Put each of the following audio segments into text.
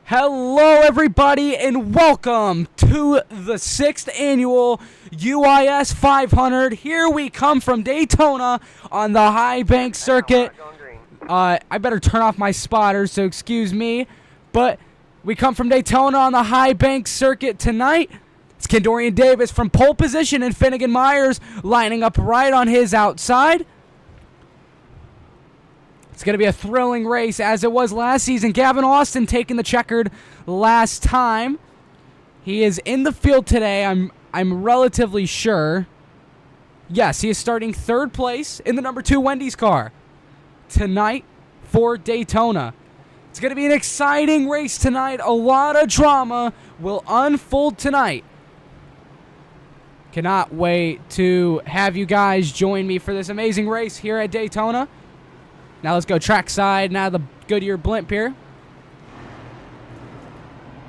Hello, everybody, and welcome to the 6th annual UIS 500. Here we come from Daytona on the high bank circuit. I better turn off my spotter, so excuse me. But we come from Daytona on the high bank circuit tonight. It's Kendorian Davis from pole position and Finnegan Myers lining up right on his outside. It's going to be a thrilling race as it was last season. Gavin Austin taking the checkered last time. He is in the field today, I'm relatively sure. Yes, he is starting third place in the number 2 Wendy's car tonight for Daytona. It's going to be an exciting race tonight. A lot of drama will unfold tonight. Cannot wait to have you guys join me for this amazing race here at Daytona. Now let's go trackside. Now the Goodyear blimp here.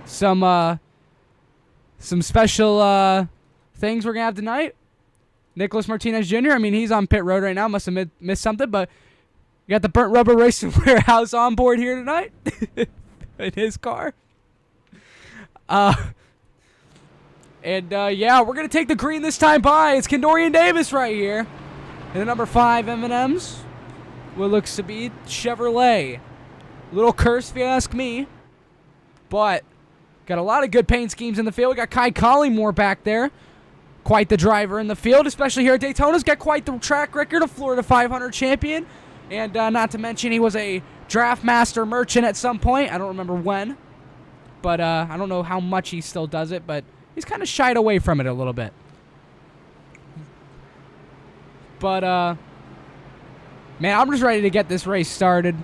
Some special things we're going to have tonight. Nicholas Martinez Jr., I mean, he's on pit road right now. Must have missed something, but you got the Burnt Rubber Racing Warehouse on board here tonight in his car. Yeah, we're going to take the green this time by. It's Kendorian Davis right here. And the number 5 M&Ms. What looks to be Chevrolet. Little curse if you ask me. But got a lot of good paint schemes in the field. We got Kai Collymore back there. Quite the driver in the field, especially here at Daytona. He's got quite the track record, a Florida 500 champion. And not to mention he was a draft master merchant at some point. I don't remember when. But I don't know how much he still does it. But he's kind of shied away from it a little bit. But man, I'm just ready to get this race started.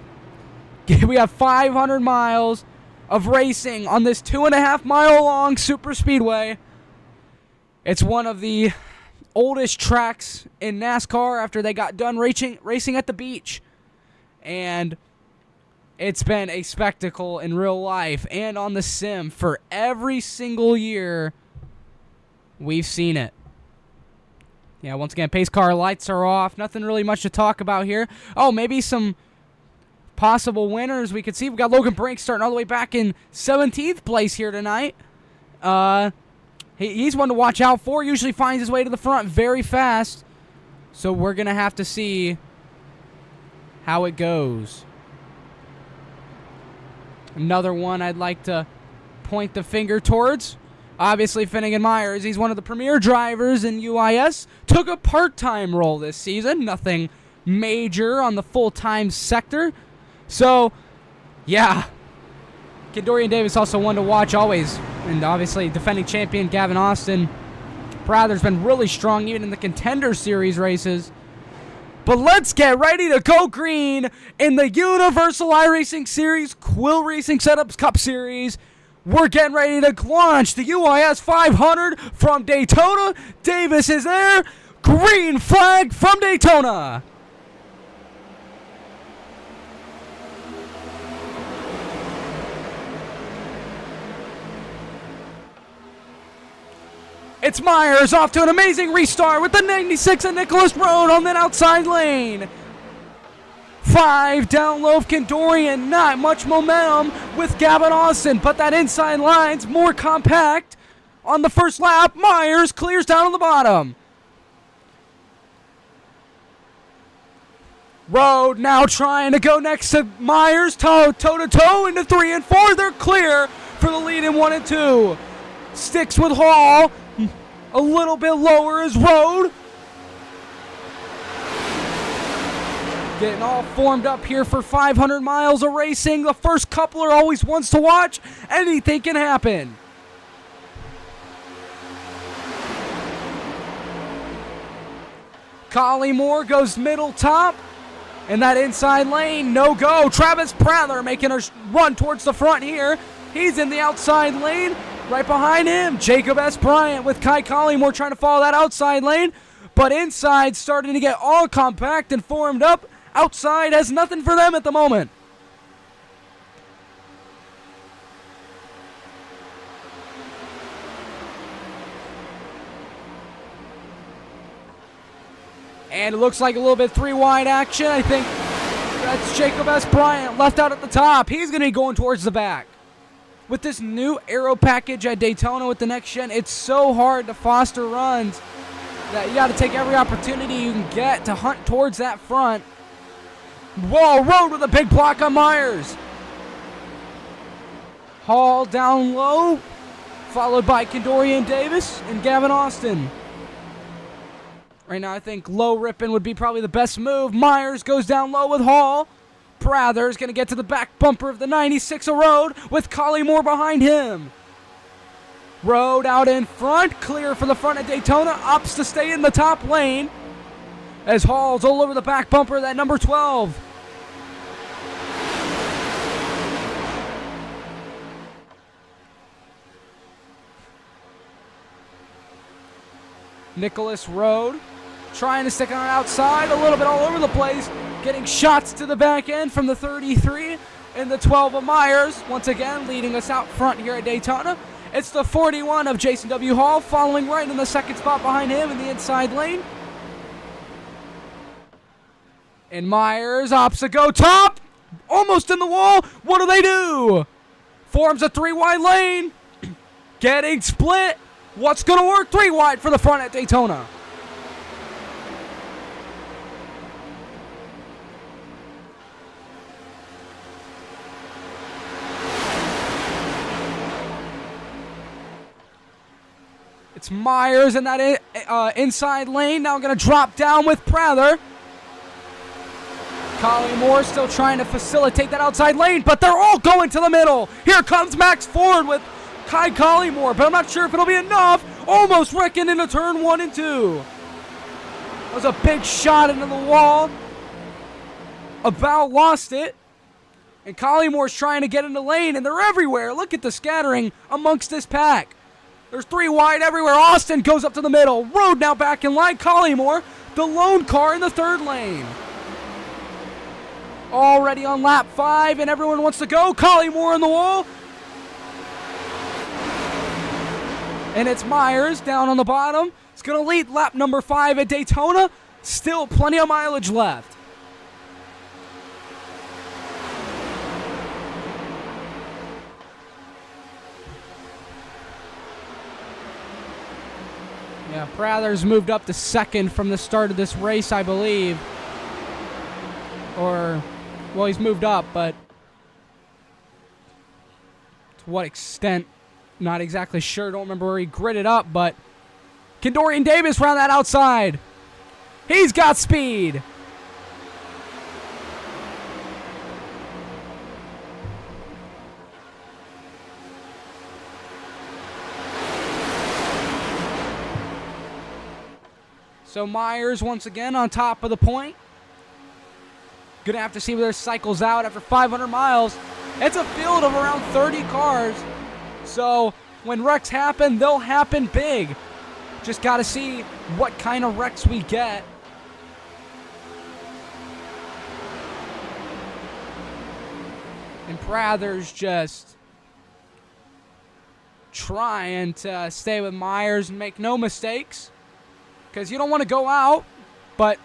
We have 500 miles of racing on this 2.5-mile-long super speedway. It's one of the oldest tracks in NASCAR after they got done racing at the beach. And it's been a spectacle in real life and on the sim for every single year we've seen it. Yeah, once again, pace car lights are off. Nothing really much to talk about here. Oh, maybe some possible winners we could see. We got Logan Brink starting all the way back in 17th place here tonight. He's one to watch out for. Usually finds his way to the front very fast. So we're going to have to see how it goes. Another one I'd like to point the finger towards. Obviously, Finnegan Myers, he's one of the premier drivers in UIS. Took a part-time role this season. Nothing major on the full-time sector. So, yeah. Kendorian Davis also one to watch always. And obviously, defending champion Gavin Austin. Prather's been really strong even in the Contender Series races. But let's get ready to go green in the Universal iRacing Series Quill Racing Setups Cup Series. We're getting ready to launch the UIS 500 from Daytona. Davis is there. Green flag from Daytona. It's Myers off to an amazing restart with the 96 at Nicholas Road on that outside lane. 5 down low of Kendorian, not much momentum with Gavin Austin, but that inside line's more compact. On the first lap, Myers clears down on the bottom. Road now trying to go next to Myers, toe-to-toe into 3 and 4. They're clear for the lead in 1 and 2. Sticks with Hall. A little bit lower is Road. Getting all formed up here for 500 miles of racing. The first coupler always wants to watch. Anything can happen. Collymore goes middle top. And that inside lane, no go. Travis Prather making a run towards the front here. He's in the outside lane. Right behind him, Jacob S. Bryant with Kai Collymore trying to follow that outside lane. But inside starting to get all compact and formed up. Outside has nothing for them at the moment. And it looks like a little bit 3-wide action. I think That's Jacob S. Bryant left out at the top. He's going to be going towards the back. with this new aero package at Daytona with the next gen, it's so hard to foster runs that you got to take every opportunity you can get to hunt towards that front. Whoa, Road with a big block on Myers. Hall down low, followed by Kendorian Davis and Gavin Austin. Right now, I think low ripping would be probably the best move. Myers goes down low with Hall. Prather's going to get to the back bumper of the 96 of Road with Collymore behind him. Road out in front, clear for the front at Daytona, opts to stay in the top lane as Hall's all over the back bumper of that number 12. Nicholas Road trying to stick on the outside, a little bit all over the place, getting shots to the back end from the 33 and the 12 of Myers, once again leading us out front here at Daytona. It's the 41 of Jason W. Hall, following right in the second spot behind him in the inside lane. And Myers opts to go top, almost in the wall. What do? Forms a 3-wide lane, getting split. What's going to work? 3 wide for the front at Daytona. It's Myers in that inside lane. Now going to drop down with Prather. Collymore still trying to facilitate that outside lane, but they're all going to the middle. Here comes Max Ford with Kai Collymore, but I'm not sure if it'll be enough. Almost wrecking into turn 1 and 2. That was a big shot into the wall. About lost it. And Collymore's trying to get in the lane, and they're everywhere. Look at the scattering amongst this pack. There's 3 wide everywhere. Austin goes up to the middle. Road now back in line. Collymore, the lone car in the 3rd lane. Already on lap 5, and everyone wants to go. Collymore in the wall. And it's Myers down on the bottom. It's going to lead lap number 5 at Daytona. Still plenty of mileage left. Yeah, Prather's moved up to 2nd from the start of this race, I believe. Or, well, he's moved up, but to what extent? Not exactly sure. Don't remember where he gridded up, but Kendorian Davis round that outside. He's got speed. So Myers once again on top of the point. Gonna have to see whether it cycles out after 500 miles. It's a field of around 30 cars. So when wrecks happen, they'll happen big. Just got to see what kind of wrecks we get. And Prather's just trying to stay with Myers and make no mistakes, because you don't want to go out. But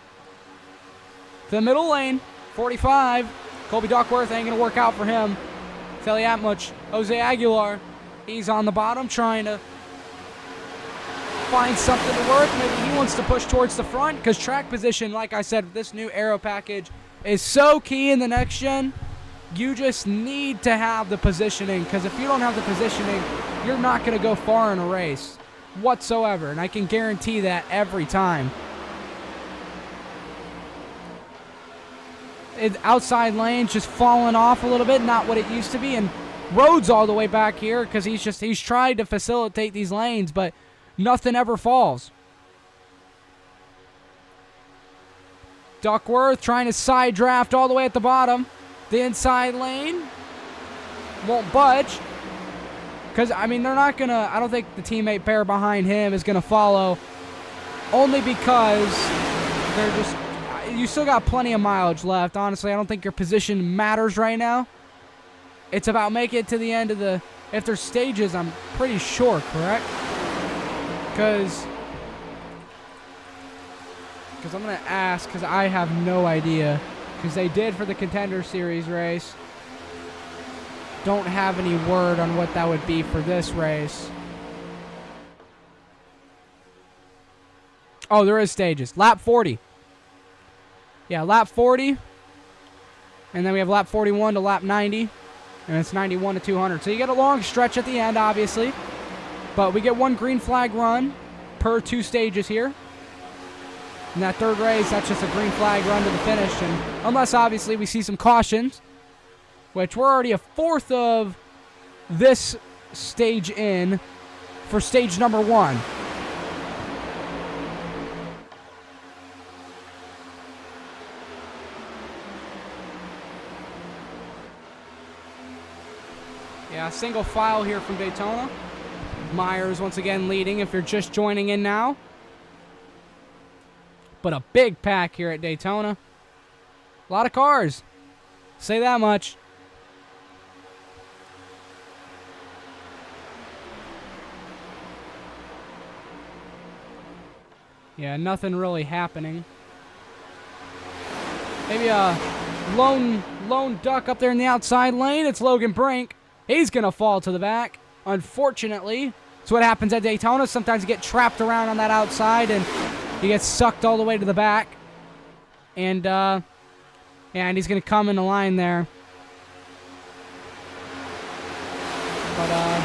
the middle lane, 45, Colby Duckworth ain't going to work out for him. Tell you that much. Jose Aguilar, he's on the bottom trying to find something to work. Maybe he wants to push towards the front, because track position, like I said, this new aero package is so key in the next gen. You just need to have the positioning, because if you don't have the positioning, you're not going to go far in a race whatsoever, and I can guarantee that every time. Outside lane's just falling off a little bit, not what it used to be, and Road's all the way back here because he's tried to facilitate these lanes, but nothing ever falls. Duckworth trying to side draft all the way at the bottom. The inside lane won't budge, because, I mean, they're not going to, I don't think the teammate pair behind him is going to follow, only because they're just, you still got plenty of mileage left. Honestly, I don't think your position matters right now. It's about making it to the end of the, if there's stages, I'm pretty sure, correct? Because I'm going to ask, because I have no idea. Because they did for the Contender Series race. don't have any word on what that would be for this race. Oh, there is stages. Lap 40. Yeah, lap 40. And then we have lap 41 to lap 90. And it's 91 to 200. So you get a long stretch at the end, obviously. But we get one green flag run per 2 stages here. In that third race, that's just a green flag run to the finish. And unless, obviously, we see some cautions, which we're already a fourth of this stage in for stage number 1. Yeah, single file here from Daytona. Myers once again leading if you're just joining in now. But a big pack here at Daytona. A lot of cars. Say that much. Yeah, nothing really happening. Maybe a lone duck up there in the outside lane. It's Logan Brink. He's going to fall to the back, unfortunately. That's what happens at Daytona. Sometimes you get trapped around on that outside, and you get sucked all the way to the back. And he's going to come in the line there. But,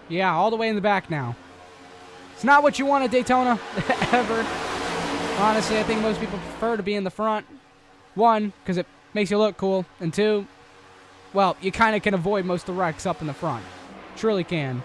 yeah, all the way in the back now. It's not what you want at Daytona, ever. Honestly, I think most people prefer to be in the front. 1, because it makes you look cool. And 2, well, you kind of can avoid most of the wrecks up in the front. Truly can.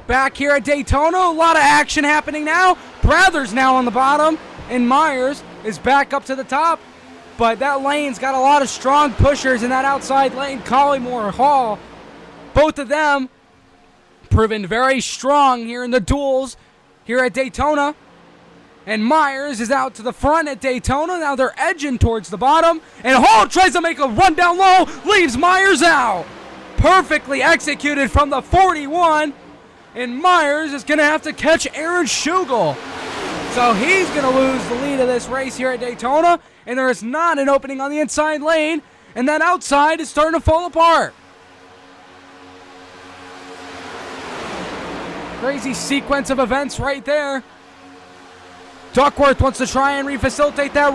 Back here at Daytona, a lot of action happening now. Prather's now on the bottom, and Myers is back up to the top. But that lane's got a lot of strong pushers in that outside lane. Collymore, Hall, both of them proven very strong here in the duels here at Daytona. And Myers is out to the front at Daytona. Now they're edging towards the bottom. And Hall tries to make a run down low, leaves Myers out. Perfectly executed from the 41. And Myers is going to have to catch Aaron Schugel. So he's going to lose the lead of this race here at Daytona. And there is not an opening on the inside lane. And that outside is starting to fall apart. Crazy sequence of events right there. Duckworth wants to try and refacilitate that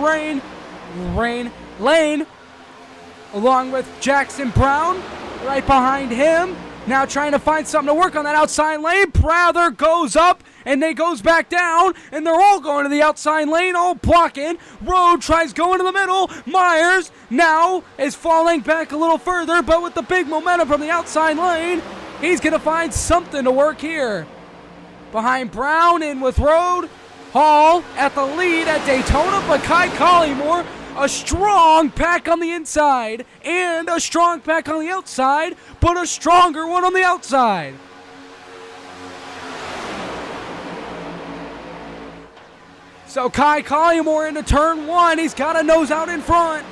lane. Along with Jackson Brown right behind him. Now trying to find something to work on that outside lane. Prather goes up and then goes back down. And they're all going to the outside lane, all blocking. Road tries going to the middle. Myers now is falling back a little further, but with the big momentum from the outside lane, He's going to find something to work here. Behind Brown, in with Road. Hall at the lead at Daytona, but Kai Collymore, a strong pack on the inside and a strong pack on the outside, but a stronger one on the outside. So Kai Collymore into turn one. He's got a nose out in front.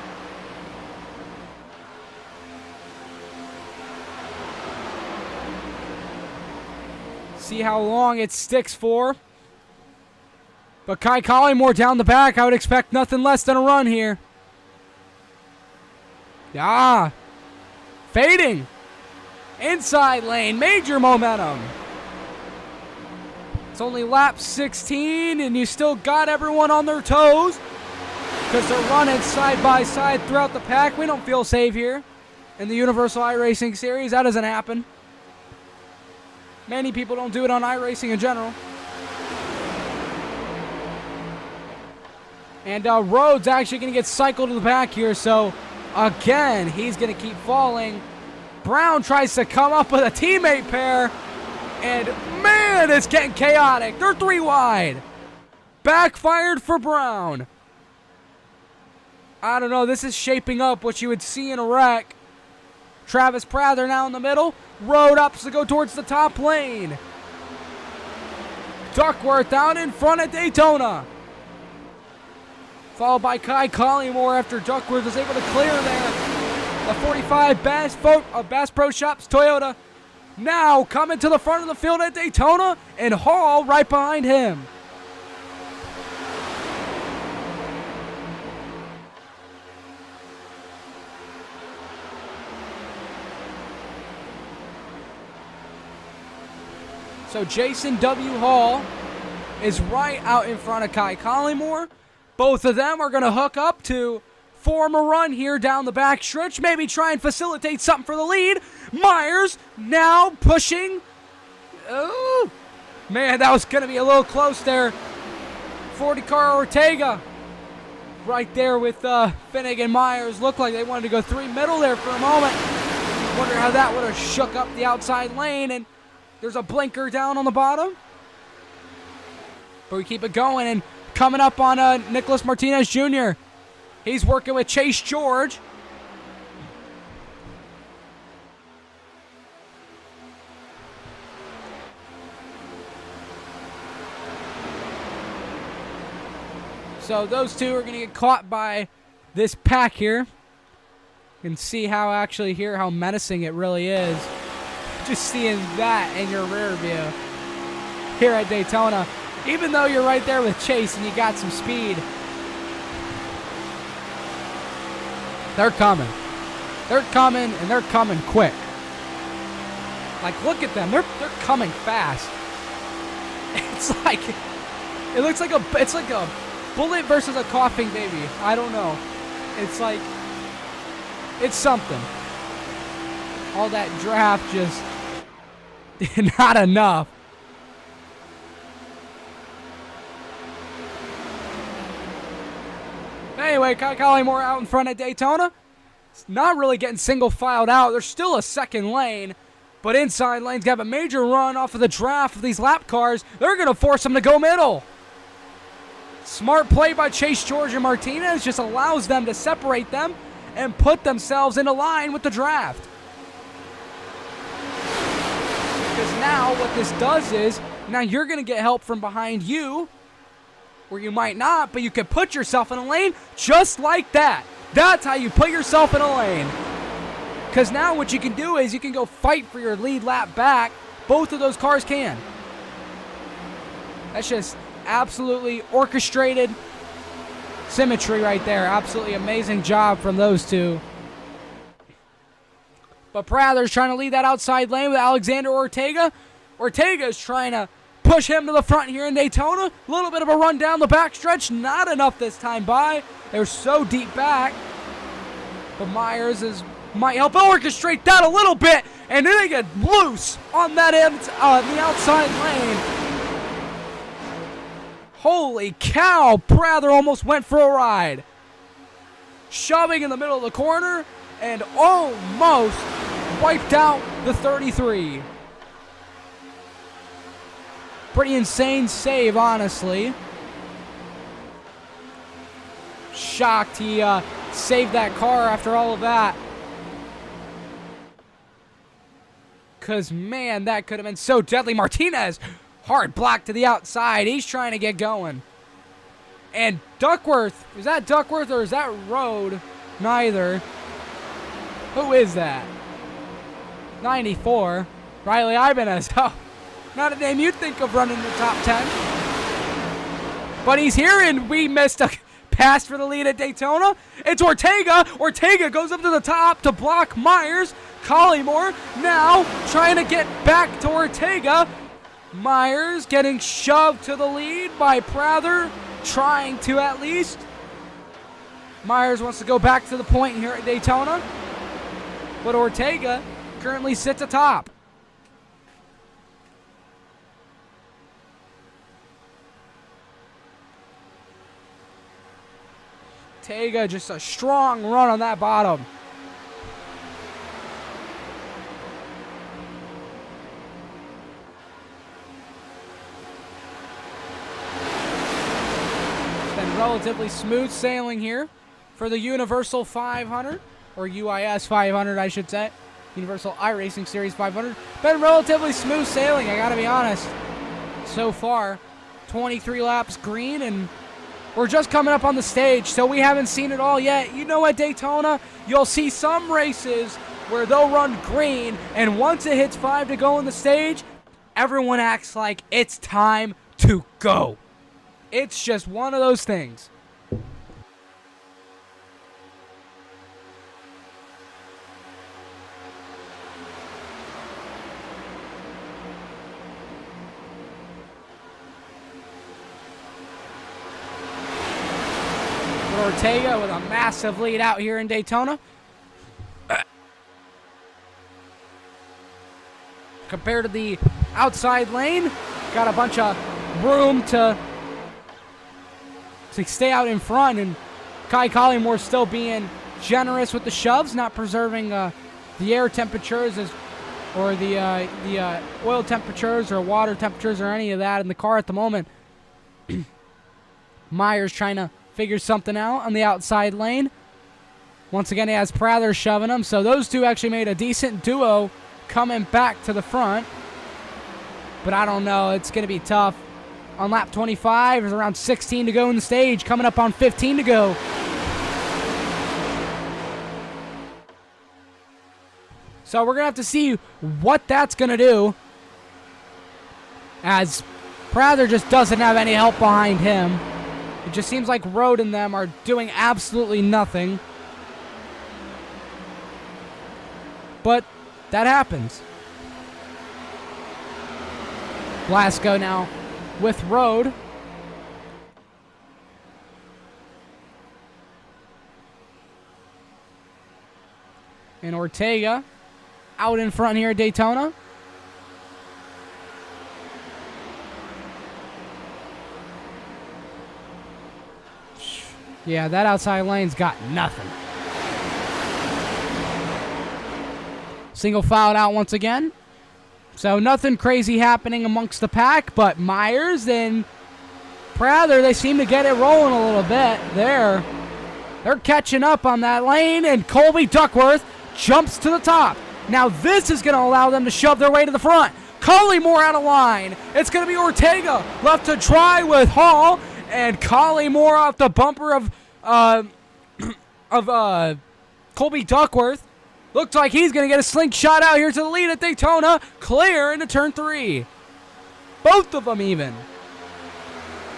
See how long it sticks for. But Kai Collymore down the back. I would expect nothing less than a run here. Ah. Fading. Inside lane. Major momentum. It's only lap 16, and you still got everyone on their toes because they're running side by side throughout the pack. We don't feel safe here in the Universal iRacing Series. That doesn't happen. Many people don't do it on iRacing in general. And Rhodes actually going to get cycled to the back here, so again, he's going to keep falling. Brown tries to come up with a teammate pair, and man, it's getting chaotic. They're 3 wide. Backfired for Brown. I don't know, this is shaping up what you would see in a wreck. Travis Prather now in the middle. Road ups to go towards the top lane. Duckworth down in front at Daytona. Followed by Kai Collymore after Duckworth was able to clear there. The 45 Bass Pro Shops Toyota now coming to the front of the field at Daytona, and Hall right behind him. So Jason W. Hall is right out in front of Kai Collymore. Both of them are going to hook up to form a run here down the backstretch. Maybe try and facilitate something for the lead. Myers now pushing. Oh, man, that was going to be a little close there. 40 car Ortega right there with Finnegan. Myers. Looked like they wanted to go 3 middle there for a moment. Wonder how that would have shook up the outside lane. And there's a blinker down on the bottom. But we keep it going, and coming up on Nicholas Martinez Jr. He's working with Chase George. So those two are going to get caught by this pack here. You can see how how menacing it really is. Just seeing that in your rear view here at Daytona. Even though you're right there with Chase and you got some speed. They're coming. They're coming, and they're coming quick. Like, look at them. They're coming fast. It looks like a bullet versus a coughing baby. I don't know. It's something. All that draft just not enough. Anyway, Kai Collymore out in front at Daytona. It's not really getting single filed out. There's still a second lane, but inside lane's got a major run off of the draft of these lap cars. They're going to force them to go middle. Smart play by Chase George and Martinez just allows them to separate them and put themselves in a line with the draft. Because now what this does is, now you're going to get help from behind you, or you might not, but you can put yourself in a lane just like that. That's how you put yourself in a lane. Because now what you can do is you can go fight for your lead lap back. Both of those cars can. That's just absolutely orchestrated symmetry right there. Absolutely amazing job from those two. But Prather's trying to lead that outside lane with Alexander Ortega. Ortega's trying to push him to the front here in Daytona. A little bit of a run down the backstretch. Not enough this time by. They're so deep back. But Myers might help orchestrate that a little bit. And then they get loose on that end, the outside lane. Holy cow. Prather almost went for a ride. Shoving in the middle of the corner and almost wiped out the 33. Pretty insane save, honestly. Shocked he saved that car after all of that. Because, man, that could have been so deadly. Martinez, hard block to the outside. He's trying to get going. And Duckworth, is that Duckworth or is that Road? Neither. Who is that? 94. Riley Ibanez. Oh, not a name you'd think of running the top 10. But he's here, and we missed a pass for the lead at Daytona. It's Ortega. Ortega goes up to the top to block Myers. Collymore now trying to get back to Ortega. Myers getting shoved to the lead by Prather, trying to at least. Myers wants to go back to the point here at Daytona, but Ortega currently sits atop. Ortega just a strong run on that bottom. It's been relatively smooth sailing here for the Universal 500, or UIS 500, I should say. Universal iRacing Series 500. Been relatively smooth sailing, I gotta be honest. So far, 23 laps green, and we're just coming up on the stage, so we haven't seen it all yet. You know, at Daytona, you'll see some races where they'll run green, and once it hits 5 to go on the stage, everyone acts like it's time to go. It's just one of those things. Ortega with a massive lead out here in Daytona. Compared to the outside lane, got a bunch of room to stay out in front, and Kai Collymore still being generous with the shoves, not preserving the air temperatures or the oil temperatures or water temperatures or any of that in the car at the moment. Myers trying to figure something out on the outside lane. Once again, he has Prather shoving him, so those two actually made a decent duo coming back to the front. But I don't know, it's going to be tough. On lap 25, there's around 16 to go in the stage, coming up on 15 to go. So we're going to have to see what that's going to do, as Prather just doesn't have any help behind him. It just seems like Road and them are doing absolutely nothing. But that happens. Blasco now with Road. And Ortega out in front here at Daytona. Yeah, that outside lane's got nothing. Single filed out once again. So nothing crazy happening amongst the pack, but Myers and Prather, they seem to get it rolling a little bit there. They're catching up on that lane, and Colby Duckworth jumps to the top. Now this is going to allow them to shove their way to the front. Collymore out of line. It's going to be Ortega left to try with Hall. And Collymore off the bumper of Colby Duckworth. Looks like he's going to get a slingshot out here to the lead at Daytona. Clear into turn 3. Both of them even.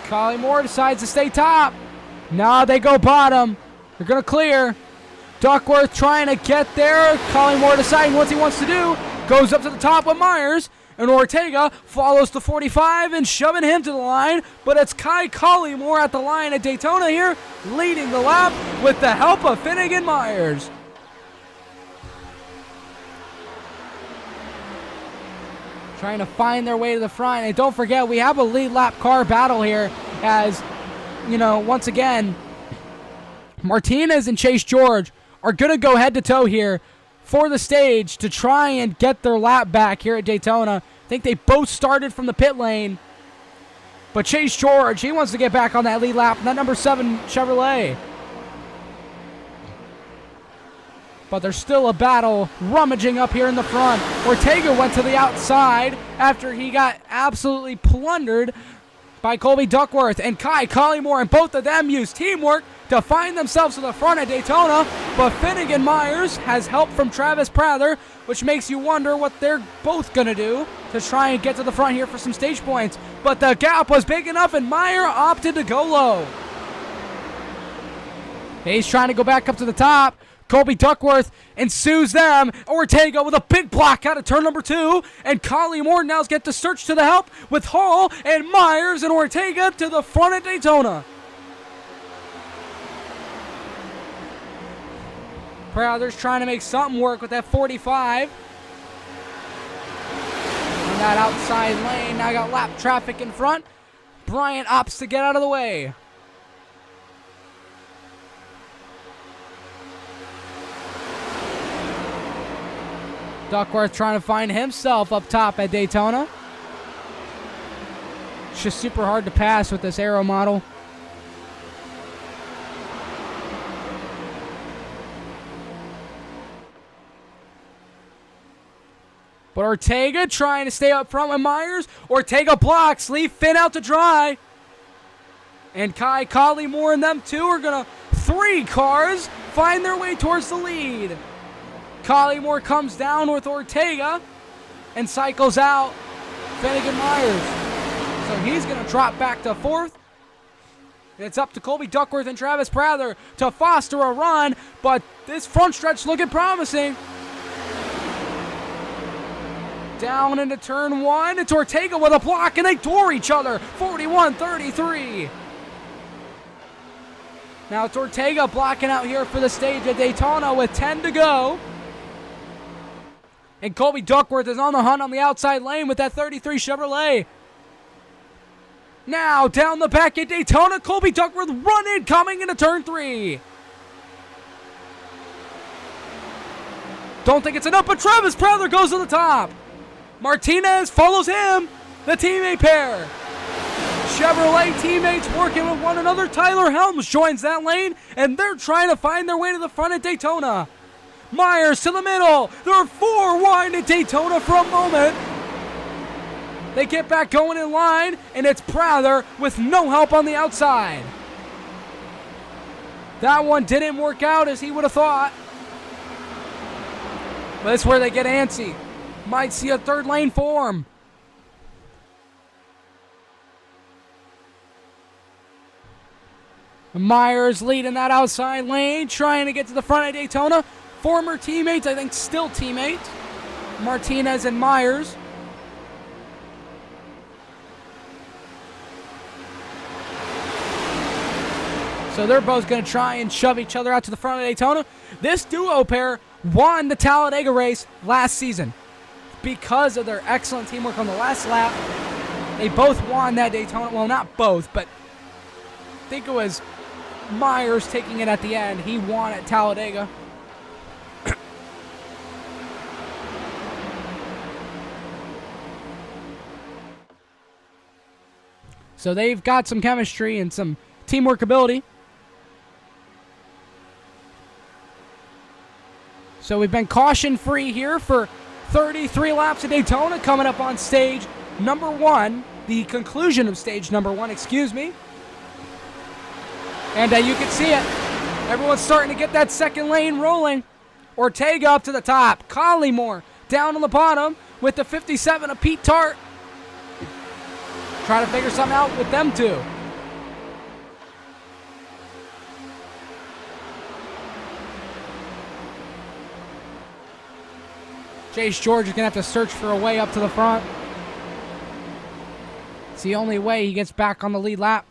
Collymore decides to stay top. Now they go bottom. They're going to clear. Duckworth trying to get there. Collymore deciding what he wants to do. Goes up to the top with Myers. And Ortega follows the 45 and shoving him to the line. But it's Kai Collymore at the line at Daytona here, leading the lap with the help of Finnegan Myers. Trying to find their way to the front. And don't forget, we have a lead lap car battle here as, you know, once again, Martinez and Chase George are going to go head-to-toe here for the stage to try and get their lap back here at Daytona. I think they both started from the pit lane. But Chase George, he wants to get back on that lead lap, that number 7 Chevrolet. But there's still a battle rummaging up here in the front. Ortega went to the outside after he got absolutely plundered by Colby Duckworth and Kai Collymore, and both of them used teamwork to find themselves to the front at Daytona. But Finnegan Myers has help from Travis Prather, which makes you wonder what they're both going to do to try and get to the front here for some stage points. But the gap was big enough, and Meyer opted to go low. He's trying to go back up to the top. Colby Duckworth ensues them. Ortega with a big block out of turn number 2. And Collymore now gets to search to the help with Hall and Myers and Ortega to the front at Daytona. Prather's trying to make something work with that 45. In that outside lane, now got lap traffic in front. Bryant opts to get out of the way. Duckworth trying to find himself up top at Daytona. It's just super hard to pass with this aero model. But Ortega trying to stay up front with Myers. Ortega blocks, leave Finn out to dry. And Kai Collymore and them two are going to, 3 cars, find their way towards the lead. Collymore comes down with Ortega and cycles out Finnegan Myers. So he's going to drop back to 4th. It's up to Colby Duckworth and Travis Prather to foster a run, but this front stretch looking promising. Down into turn 1, it's Ortega with a block, and they door each other, 41-33. Now it's Ortega blocking out here for the stage at Daytona with 10 to go. And Colby Duckworth is on the hunt on the outside lane with that 33 Chevrolet. Now down the back at Daytona, Colby Duckworth running, coming into turn 3. Don't think it's enough, but Travis Prather goes to the top. Martinez follows him, the teammate pair. Chevrolet teammates working with one another. Tyler Helms joins that lane, and they're trying to find their way to the front at Daytona. Myers to the middle. They're 4 wide at Daytona for a moment. They get back going in line, and it's Prather with no help on the outside. That one didn't work out as he would have thought. But that's where they get antsy. Might see a 3rd lane form. Myers leading that outside lane, trying to get to the front of Daytona. Former teammates, I think still teammates, Martinez and Myers. So they're both going to try and shove each other out to the front of Daytona. This duo pair won the Talladega race last season because of their excellent teamwork on the last lap. They both won that Daytona. Well, not both, but I think it was Myers taking it at the end. He won at Talladega. So they've got some chemistry and some teamwork ability. So we've been caution-free here for 33 laps at Daytona, coming up on stage number 1, the conclusion of stage number 1, excuse me. And you can see it. Everyone's starting to get that 2nd lane rolling. Ortega up to the top. Collymore down on the bottom with the 57 of Pete Tart. Trying to figure something out with them two. Chase George is going to have to search for a way up to the front. It's the only way he gets back on the lead lap.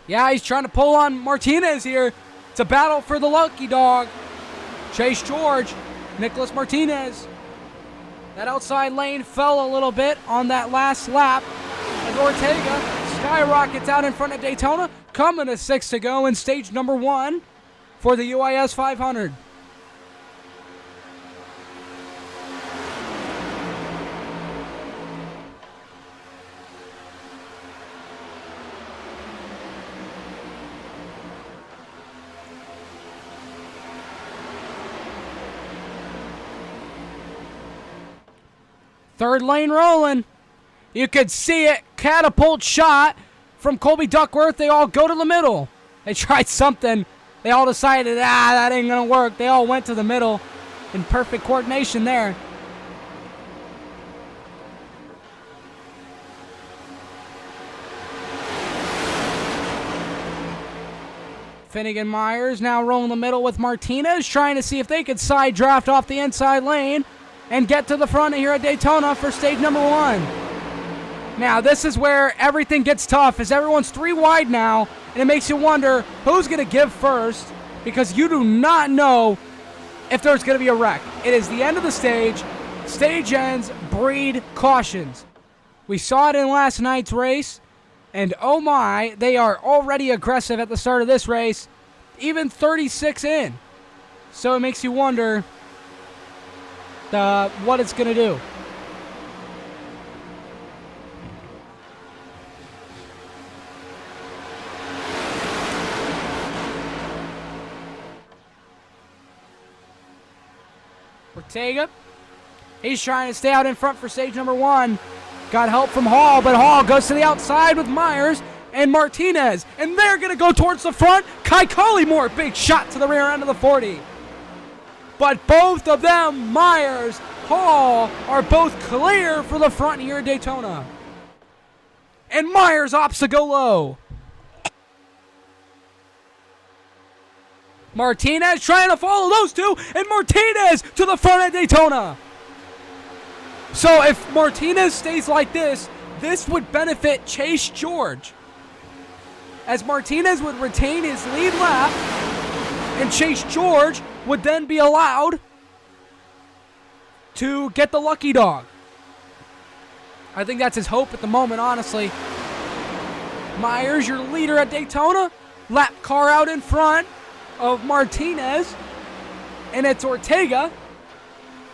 Yeah, he's trying to pull on Martinez here. It's a battle for the lucky dog. Chase George, Nicholas Martinez. That outside lane fell a little bit on that last lap as Ortega skyrockets out in front of Daytona. coming to 6 to go in stage number 1 for the UIS 500. Third lane rolling. You could see it. Catapult shot from Colby Duckworth. They all go to the middle. They tried something. They all decided, that ain't going to work. They all went to the middle in perfect coordination there. Finnegan Myers now rolling the middle with Martinez, trying to see if they could side draft off the inside lane and get to the front here at Daytona for stage number 1. Now, this is where everything gets tough, as everyone's 3 wide now, and it makes you wonder who's going to give first, because you do not know if there's going to be a wreck. It is the end of the stage. Stage ends breed cautions. We saw it in last night's race, and oh my, they are already aggressive at the start of this race, even 36 in. So it makes you wonder what it's going to do. Ortega, he's trying to stay out in front for stage number 1. Got help from Hall, but Hall goes to the outside with Myers and Martinez, and they're going to go towards the front. Kai Collymore, big shot to the rear end of the 40. But both of them, Myers, Hall, are both clear for the front here at Daytona. And Myers opts to go low. Martinez trying to follow those two, and Martinez to the front at Daytona. So if Martinez stays like this, this would benefit Chase George, as Martinez would retain his lead lap, and Chase George would then be allowed to get the lucky dog. I think that's his hope at the moment, honestly. Myers, your leader at Daytona. Lap car out in front of Martinez. And it's Ortega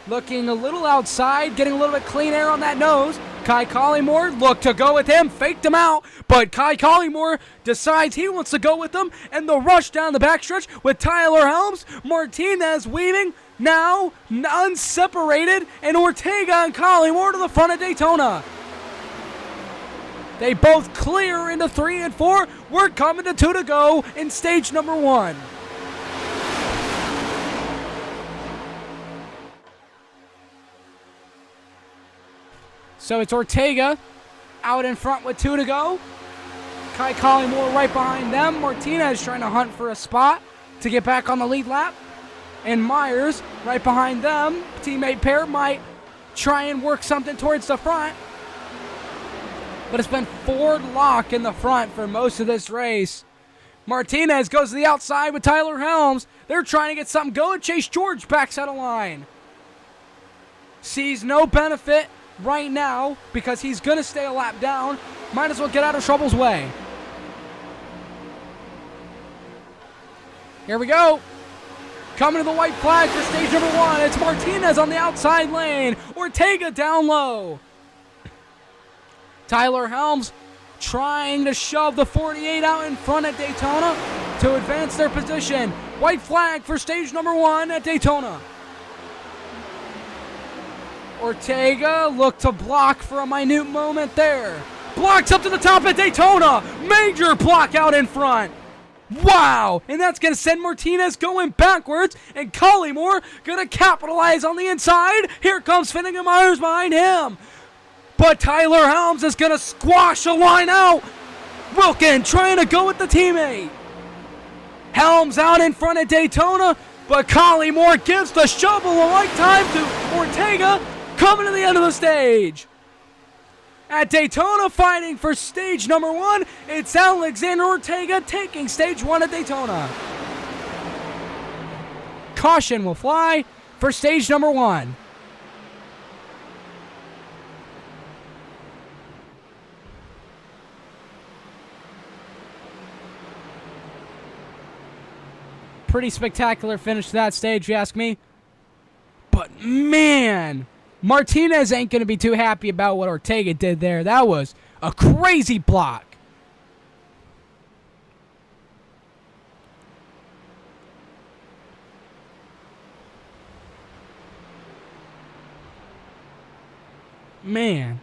looking a little outside, getting a little bit clean air on that nose. Kai Collymore looked to go with him, faked him out, but Kai Collymore decides he wants to go with them, and the rush down the backstretch with Tyler Helms. Martinez weaving, now unseparated, and Ortega and Collymore to the front of Daytona. They both clear into 3 and 4. We're coming to 2 to go in stage number 1. So it's Ortega out in front with 2 to go. Kai Collymore right behind them. Martinez trying to hunt for a spot to get back on the lead lap. And Myers right behind them. Teammate pair might try and work something towards the front. But it's been Ford lock in the front for most of this race. Martinez goes to the outside with Tyler Helms. They're trying to get something going. Chase George backs out of line. Sees no benefit right now because he's going to stay a lap down. Might as well get out of trouble's way. Here we go. Coming to the white flag for stage number 1. It's Martinez on the outside lane. Ortega down low. Tyler Helms trying to shove the 48 out in front at Daytona to advance their position. White flag for stage number 1 at Daytona. Ortega looked to block for a minute moment there. Blocks up to the top at Daytona. Major block out in front. Wow! And that's going to send Martinez going backwards, and Collymore going to capitalize on the inside. Here comes Finnegan Myers behind him. But Tyler Helms is going to squash a line out. Wilkin trying to go with the teammate. Helms out in front of Daytona, but Collymore gives the shovel a like time to Ortega, coming to the end of the stage. At Daytona, fighting for stage number 1, it's Alexander Ortega taking stage 1 at Daytona. Caution will fly for stage number 1. Pretty spectacular finish to that stage, if you ask me. But, man, Martinez ain't going to be too happy about what Ortega did there. That was a crazy block. Man.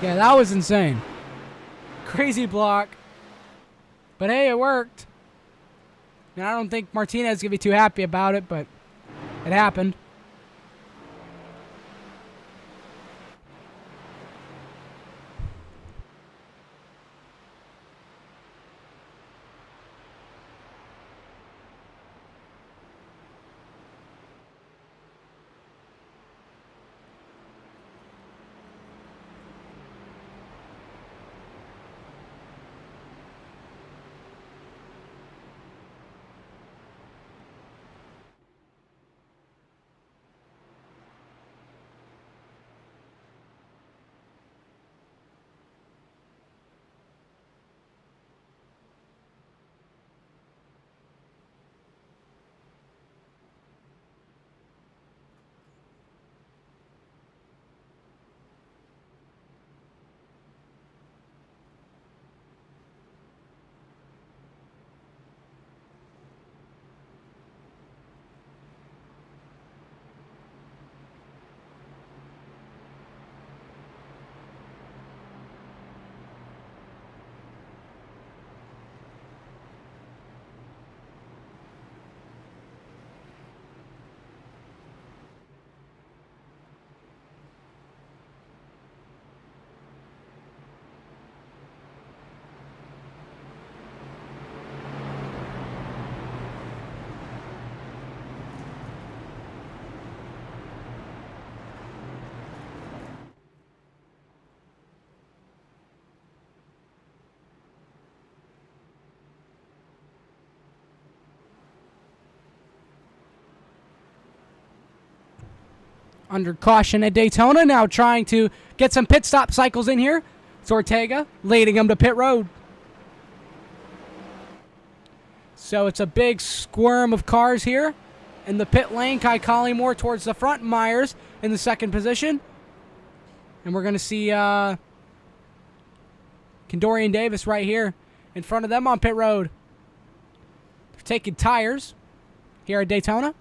Yeah, that was insane. Crazy block. But hey, it worked. And I don't think Martinez is going to be too happy about it, but it happened. Under caution at Daytona, now trying to get some pit stop cycles in here. It's Ortega leading him to pit road. So it's a big squirm of cars here in the pit lane. Kai Collymore towards the front. Myers in the second position. And we're going to see Kendorian Davis right here in front of them on pit road. They're taking tires here at Daytona.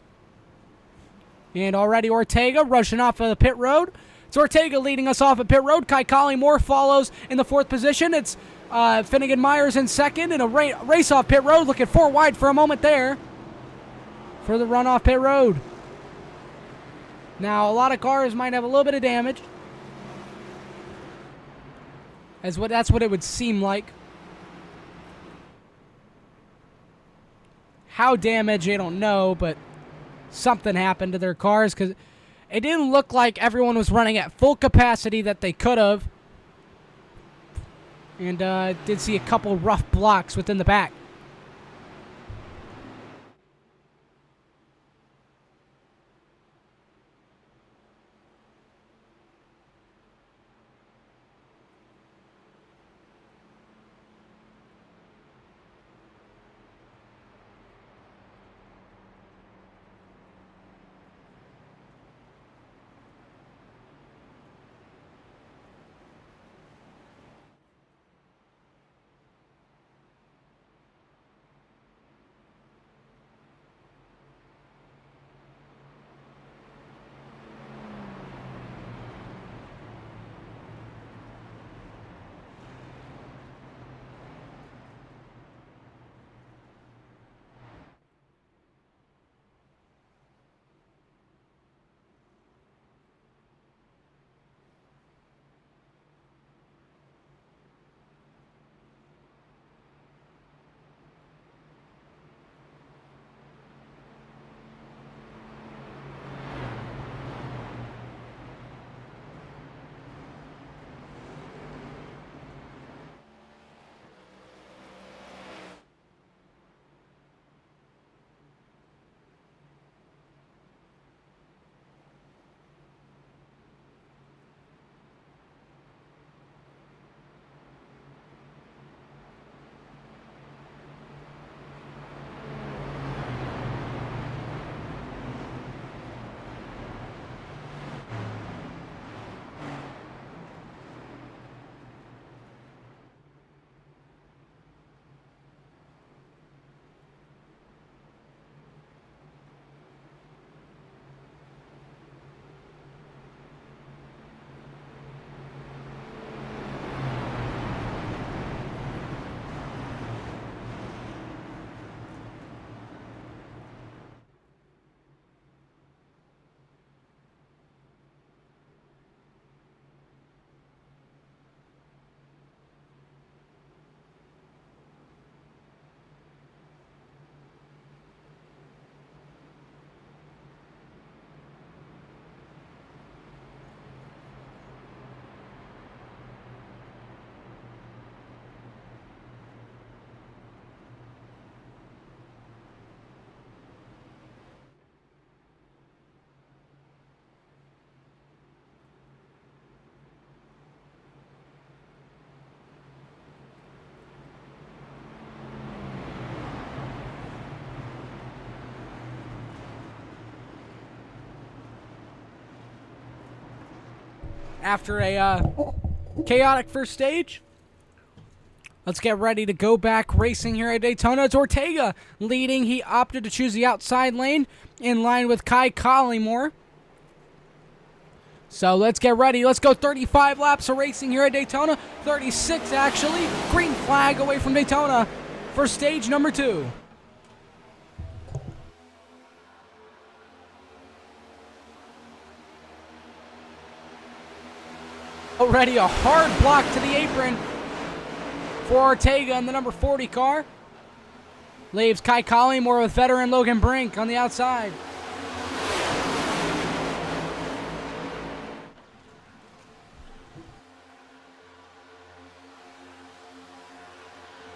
And already Ortega rushing off of the pit road. It's Ortega leading us off at pit road. Kai Collymore follows in the fourth position. It's Finnegan Myers in second in a race off pit road. Looking 4 wide for a moment there for the run off pit road. Now, a lot of cars might have a little bit of damage. That's what it would seem like. How damaged, I don't know, but something happened to their cars because it didn't look like everyone was running at full capacity that they could have. And did see a couple rough blocks within the pack. after a chaotic first stage. Let's get ready to go back racing here at Daytona. It's Ortega leading. He opted to choose the outside lane in line with Kai Collymore. So let's get ready. Let's go 35 laps of racing here at Daytona. 36, actually. Green flag away from Daytona for stage number 2. Already a hard block to the apron for Ortega in the number 40 car. Leaves Kai Collymore with veteran Logan Brink on the outside.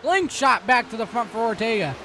Link shot back to the front for Ortega.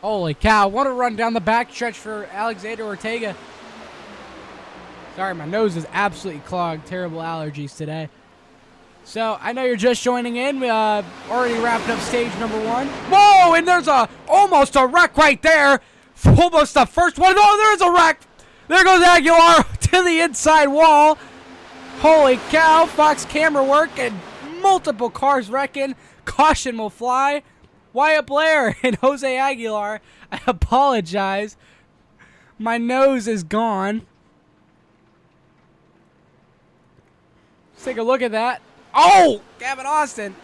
Holy cow, what a run down the backstretch for Alexander Ortega. Sorry, my nose is absolutely clogged. Terrible allergies today. So, I know you're just joining in. We already wrapped up stage number 1. Whoa, and there's almost a wreck right there. Almost the first one. Oh, there's a wreck. There goes Aguilar to the inside wall. Holy cow, Fox camera work and multiple cars wrecking. Caution will fly. Wyatt Blair and Jose Aguilar. I apologize. My nose is gone. Let's take a look at that. Oh, Gavin Austin.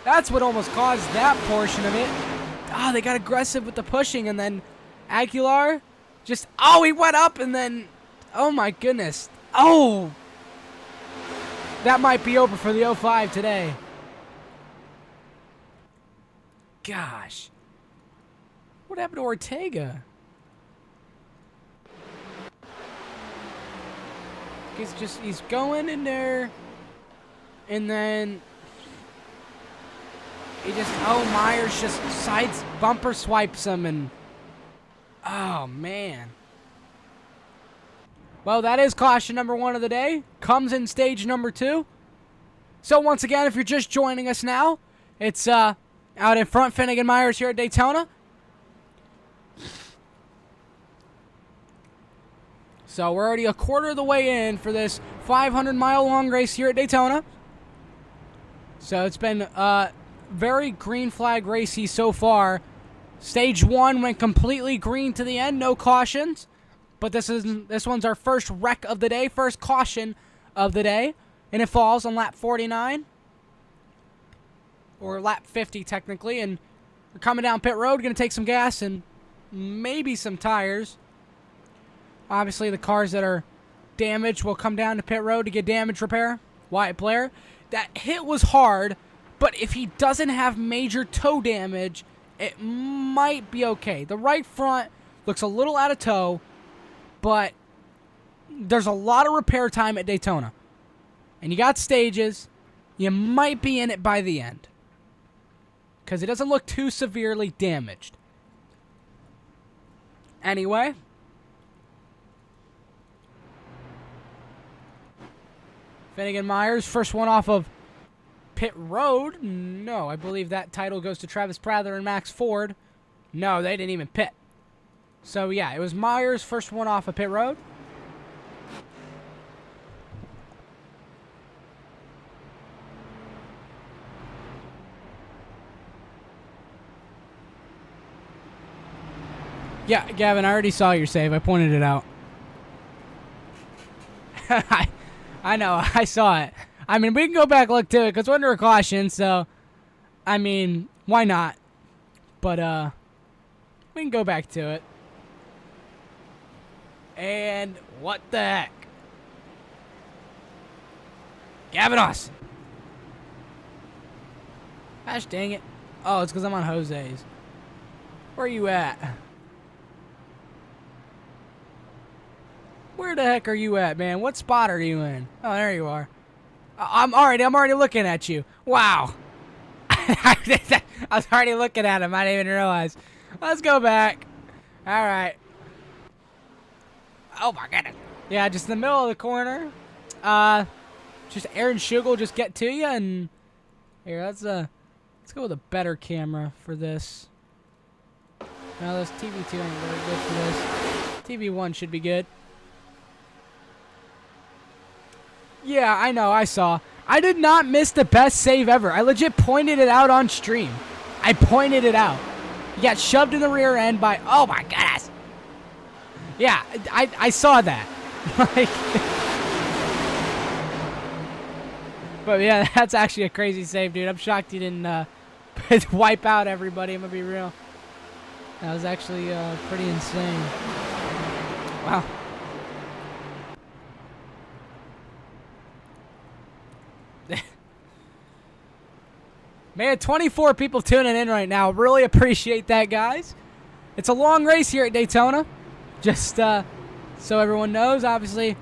That's what almost caused that portion of it. Oh, they got aggressive with the pushing, and then Aguilar just, oh, he went up, and then, oh my goodness. Oh, that might be over for the 05 today. Gosh. What happened to Ortega? he's going in there. And then Myers just bumper swipes him, and oh man. Well, that is caution number 1 of the day. Comes in stage number 2. So once again, if you're just joining us now, it's out in front, Finnegan Myers here at Daytona. So we're already a quarter of the way in for this 500-mile-long race here at Daytona. So it's been very green flag racy so far. Stage 1 went completely green to the end, no cautions. But this one's our first wreck of the day, first caution of the day. And it falls on lap 49. Or lap 50, technically. And we're coming down pit road, going to take some gas and maybe some tires. Obviously, the cars that are damaged will come down to pit road to get damage repair. Wyatt Blair. That hit was hard, but if he doesn't have major toe damage, it might be okay. The right front looks a little out of tow, but there's a lot of repair time at Daytona. And you got stages. You might be in it by the end, because it doesn't look too severely damaged. Anyway, Finnegan Myers, first one off of pit road. No, I believe that title goes to Travis Prather and Max Ford. No, they didn't even pit. So, yeah, it was Myers, first one off of pit road. Yeah, Gavin, I already saw your save. I pointed it out. I know, I saw it. I mean, we can go back and look to it because we're under a caution, so, I mean, why not? But, we can go back to it. And what the heck? Gavin Austin. Gosh dang it. Oh, it's because I'm on Jose's. Where are you at? Where the heck are you at, man? What spot are you in? Oh, there you are. I'm already looking at you. Wow. I was already looking at him. I didn't even realize. Let's go back. All right. Oh, my goodness. Yeah, just in the middle of the corner. Just Aaron Schugel just get to you. And here, let's go with a better camera for this. No, this TV2 ain't really good for this. TV1 should be good. Yeah, I know, I saw. I did not miss the best save ever. I legit pointed it out on stream. I pointed it out. He got shoved in the rear end by... Oh, my goodness. Yeah, I saw that. Like... But, yeah, that's actually a crazy save, dude. I'm shocked he didn't wipe out everybody. I'm going to be real. That was actually pretty insane. Wow. Man, 24 people tuning in right now. Really appreciate that, guys. It's a long race here at Daytona. Just so everyone knows, obviously,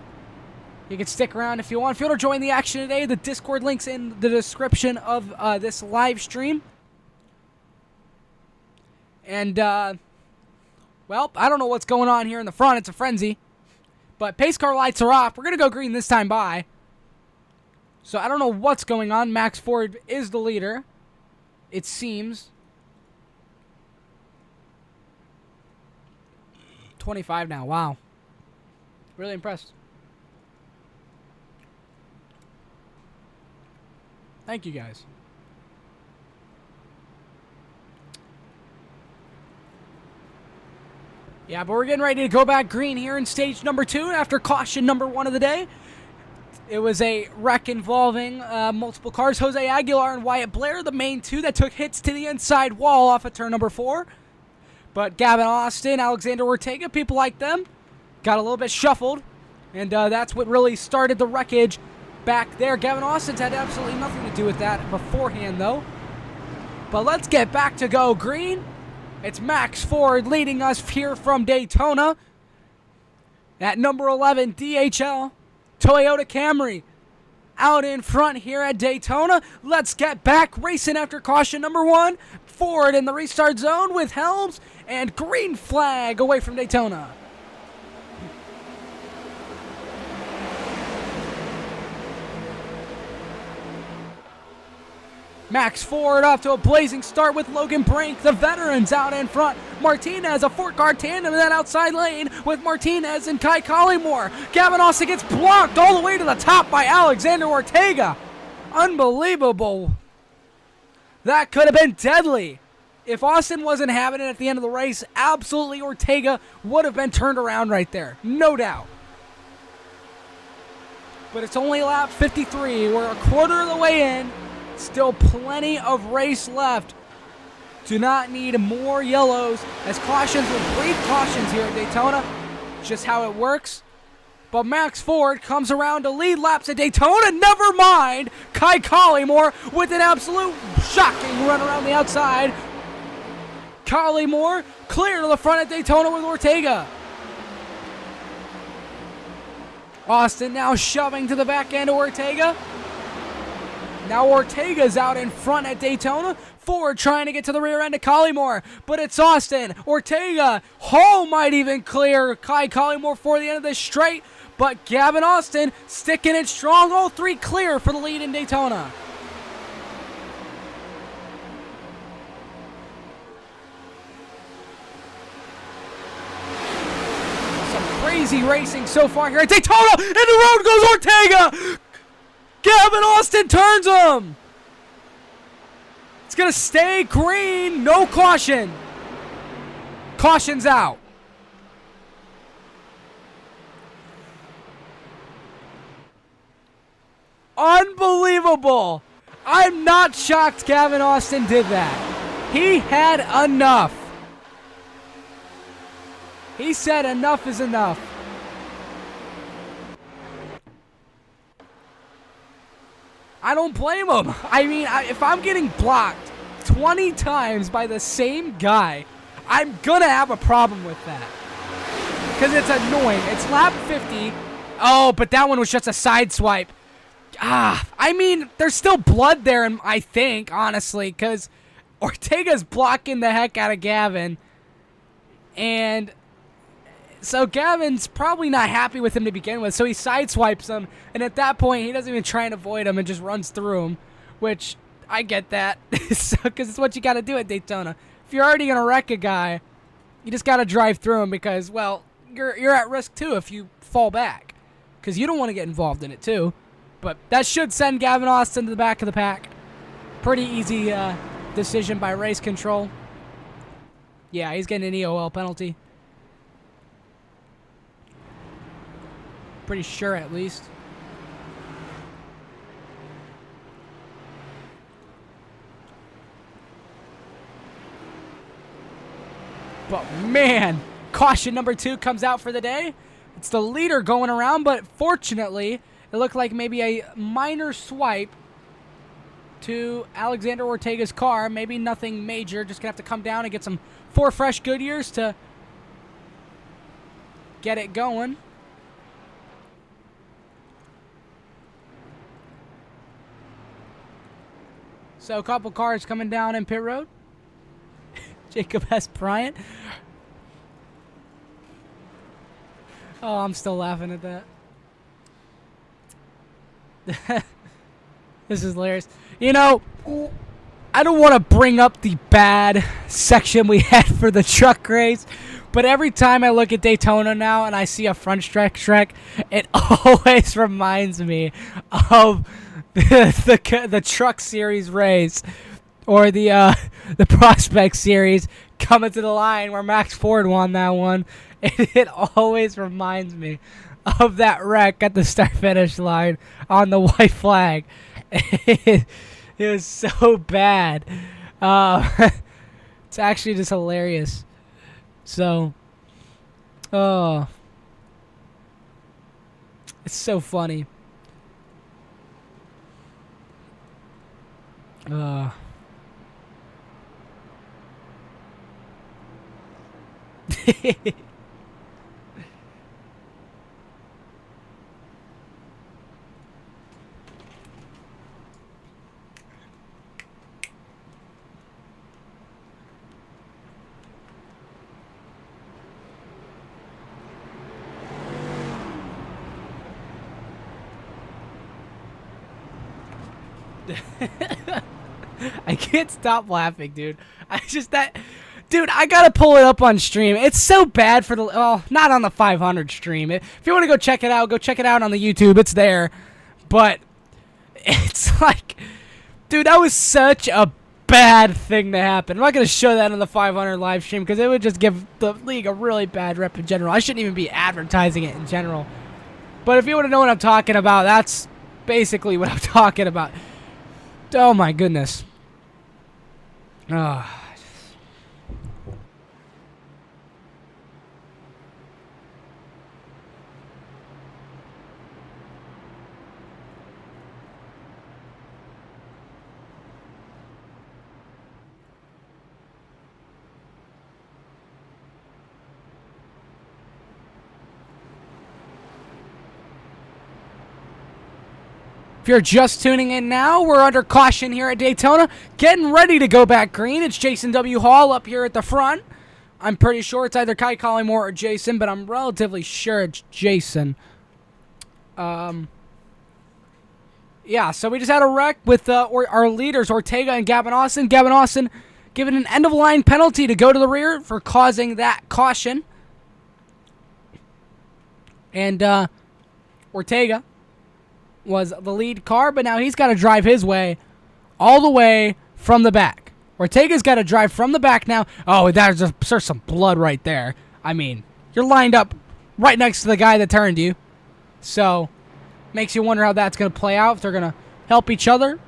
you can stick around if you want. If you want to join the action today, the Discord link's in the description of this live stream. And, well, I don't know what's going on here in the front. It's a frenzy. But pace car lights are off. We're going to go green this time by. So I don't know what's going on. Max Ford is the leader, it seems. 25 now. Wow. Really impressed. Thank you, guys. Yeah, but we're getting ready to go back green here in stage number 2 after caution number 1 of the day. It was a wreck involving multiple cars. Jose Aguilar and Wyatt Blair, the main two that took hits to the inside wall off of turn number 4. But Gavin Austin, Alexander Ortega, people like them, got a little bit shuffled. And that's what really started the wreckage back there. Gavin Austin's had absolutely nothing to do with that beforehand, though. But let's get back to go green. It's Max Ford leading us here from Daytona. At number 11, DHL. Toyota Camry out in front here at Daytona. Let's get back racing after caution number 1. Ford in the restart zone with Helms, and green flag away from Daytona. Max Ford off to a blazing start with Logan Brink, the veterans out in front. Martinez, a 4-car tandem in that outside lane with Martinez and Kai Collymore. Gavin Austin gets blocked all the way to the top by Alexander Ortega. Unbelievable. That could have been deadly. If Austin wasn't having it at the end of the race, absolutely Ortega would have been turned around right there. No doubt. But it's only lap 53. We're a quarter of the way in. Still plenty of race left. Do not need more yellows, as cautions will breed cautions here at Daytona. Just how it works. But Max Ford comes around to lead laps at Daytona. Never mind. Kai Collymore with an absolute shocking run around the outside. Collymore clear to the front at Daytona with Ortega. Austin now shoving to the back end of Ortega. Now Ortega's out in front at Daytona. Ford trying to get to the rear end of Collymore, but it's Austin. Ortega, Hall might even clear Kai Collymore for the end of this straight, but Gavin Austin sticking it strong. All three clear for the lead in Daytona. Some crazy racing so far here at Daytona, and the road goes Ortega. Gavin Austin turns him. It's going to stay green. No caution. Caution's out. Unbelievable. I'm not shocked Gavin Austin did that. He had enough. He said enough is enough. I don't blame him. I mean, if I'm getting blocked 20 times by the same guy, I'm going to have a problem with that. Because it's annoying. It's lap 50. Oh, but that one was just a side swipe. I mean, there's still blood there, I think, honestly, because Ortega's blocking the heck out of Gavin. And so Gavin's probably not happy with him to begin with, so he sideswipes him, and at that point, he doesn't even try and avoid him and just runs through him, which I get that, because it's what you got to do at Daytona. If you're already going to wreck a guy, you just got to drive through him because, well, you're at risk too if you fall back, because you don't want to get involved in it too. But that should send Gavin Austin to the back of the pack. Pretty easy decision by race control. Yeah, he's getting an EOL penalty. Pretty sure, at least. But man, caution number 2 comes out for the day. It's the leader going around, but fortunately, it looked like maybe a minor swipe to Alexander Ortega's car. Maybe nothing major. Just going to have to come down and get some 4 fresh Goodyears to get it going. So a couple cars coming down in pit road. Jacob S. Bryant. Oh, I'm still laughing at that. This is hilarious. You know, I don't want to bring up the bad section we had for the truck race, but every time I look at Daytona now and I see a front stretch Shrek, it always reminds me of the Truck Series race or the Prospect Series coming to the line where Max Ford won that one. It always reminds me of that wreck at the start-finish line on the white flag. It was so bad. It's actually just hilarious. So, oh, it's so funny. I can't stop laughing, dude. Dude, I gotta pull it up on stream. It's so bad for the, well, not on the 500 stream. If you want to go check it out on the YouTube. It's there. But it's like, dude, that was such a bad thing to happen. I'm not gonna show that on the 500 live stream because it would just give the league a really bad rep in general. I shouldn't even be advertising it in general. But if you want to know what I'm talking about, that's basically what I'm talking about. Oh my goodness. Ah. If you're just tuning in now, we're under caution here at Daytona, getting ready to go back green. It's Jason W. Hall up here at the front. I'm pretty sure it's either Kai Collymore or Jason, but I'm relatively sure it's Jason. Yeah, so we just had a wreck with our leaders, Ortega and Gavin Austin. Gavin Austin given an end-of-line penalty to go to the rear for causing that caution. And Ortega was the lead car, but now he's got to drive his way all the way from the back. Ortega's got to drive from the back now. Oh, there's some blood right there. I mean, you're lined up right next to the guy that turned you. So, makes you wonder how that's going to play out, if they're going to help each other.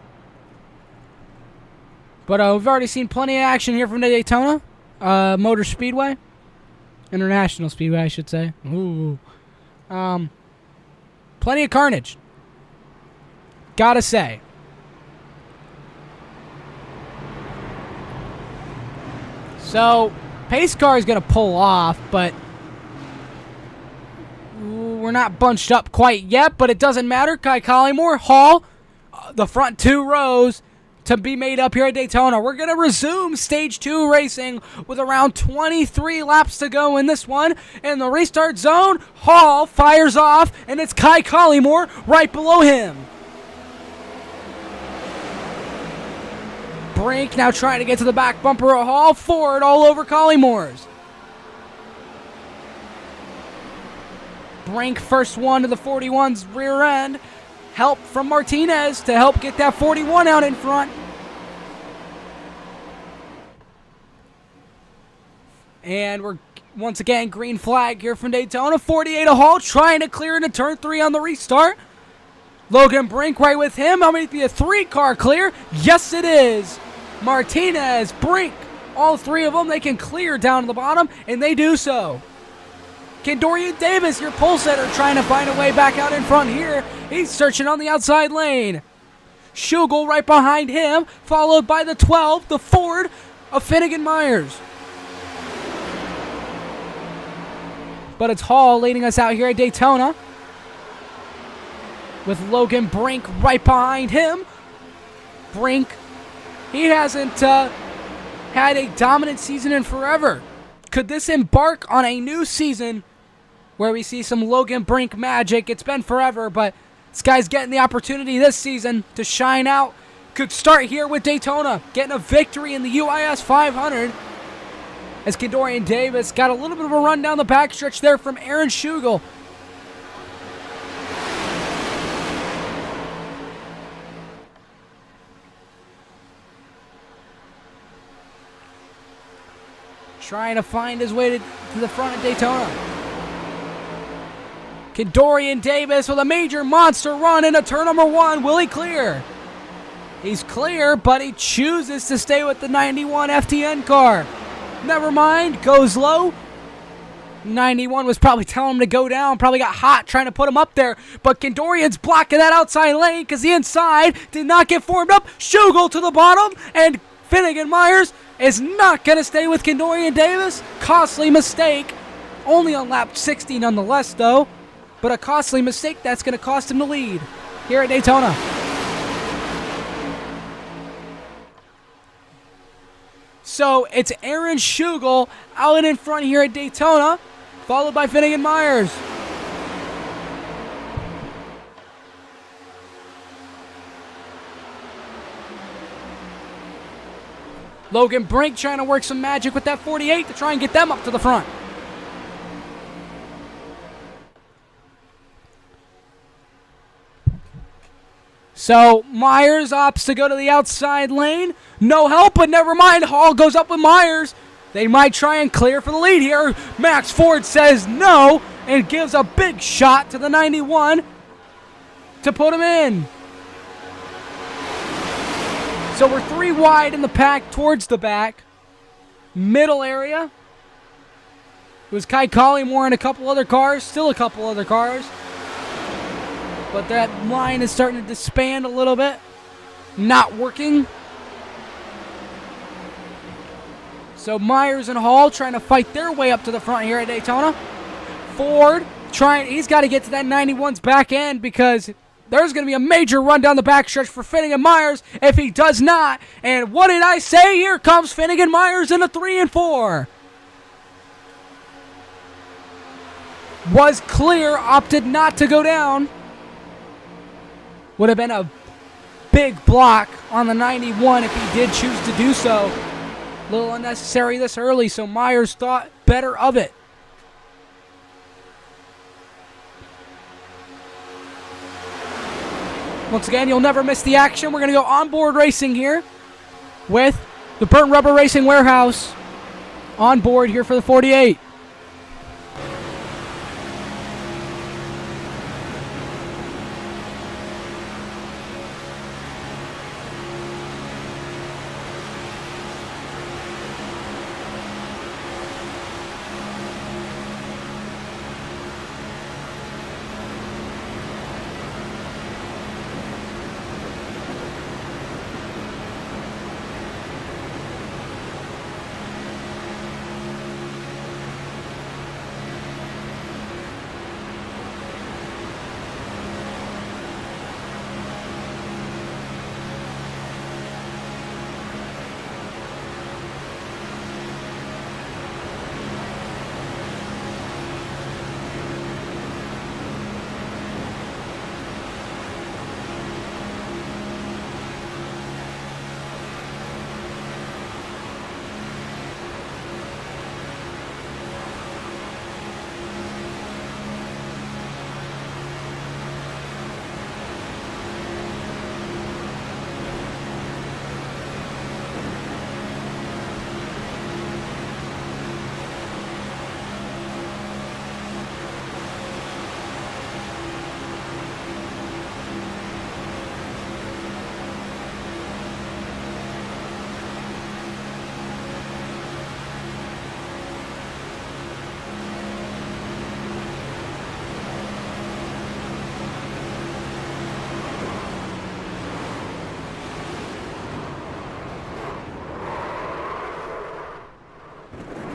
But we've already seen plenty of action here from the Daytona Motor Speedway. International Speedway, I should say. Ooh. Plenty of carnage. Gotta say. So, pace car is going to pull off, but we're not bunched up quite yet, but it doesn't matter. Kai Collymore, Hall, the front two rows to be made up here at Daytona. We're going to resume Stage 2 racing with around 23 laps to go in this one. In the restart zone, Hall fires off, and it's Kai Collymore right below him. Brink now trying to get to the back bumper of Hall. Ford all over Collymore's. Brink first one to the 41's rear end. Help from Martinez to help get that 41 out in front. And we're once again green flag here from Daytona. 48 of Hall trying to clear into turn 3 on the restart. Logan Brink right with him. How many be a 3-car clear? Yes, it is. Martinez, Brink, all three of them, they can clear down to the bottom, and they do so. Kendorian Davis, your pole setter, trying to find a way back out in front here. He's searching on the outside lane. Schugel right behind him, followed by the 12, the Ford of Finnegan Myers. But it's Hall leading us out here at Daytona, with Logan Brink right behind him. Brink, he hasn't had a dominant season in forever. Could this embark on a new season where we see some Logan Brink magic? It's been forever, but this guy's getting the opportunity this season to shine out. Could start here with Daytona, getting a victory in the UIS 500. As Kendorian Davis got a little bit of a run down the backstretch there from Aaron Schugel. Trying to find his way to the front of Daytona. Kendorian Davis with a major monster run into turn number 1. Will he clear? He's clear, but he chooses to stay with the 91 FTN car. Never mind, goes low. 91 was probably telling him to go down, probably got hot trying to put him up there, but Kendorian's blocking that outside lane because the inside did not get formed up. Schugel to the bottom, and Finnegan Myers is not going to stay with Kendorian Davis. Costly mistake. Only on lap 60 nonetheless, though. But a costly mistake that's going to cost him the lead here at Daytona. So it's Aaron Schugel out in front here at Daytona, followed by Finnegan Myers. Logan Brink trying to work some magic with that 48 to try and get them up to the front. So Myers opts to go to the outside lane. No help, but never mind. Hall goes up with Myers. They might try and clear for the lead here. Max Ford says no and gives a big shot to the 91 to put him in. So we're 3 wide in the pack towards the back. Middle area. It was Kai Collymore and a couple other cars. Still a couple other cars. But that line is starting to disband a little bit. Not working. So Myers and Hall trying to fight their way up to the front here at Daytona. Ford he's got to get to that 91's back end because there's going to be a major run down the backstretch for Finnegan Myers if he does not. And what did I say? Here comes Finnegan Myers in a 3 and 4. Was clear, opted not to go down. Would have been a big block on the 91 if he did choose to do so. A little unnecessary this early, so Myers thought better of it. Once again, you'll never miss the action. We're going to go onboard racing here with the Burnt Rubber Racing Warehouse on board here for the 48.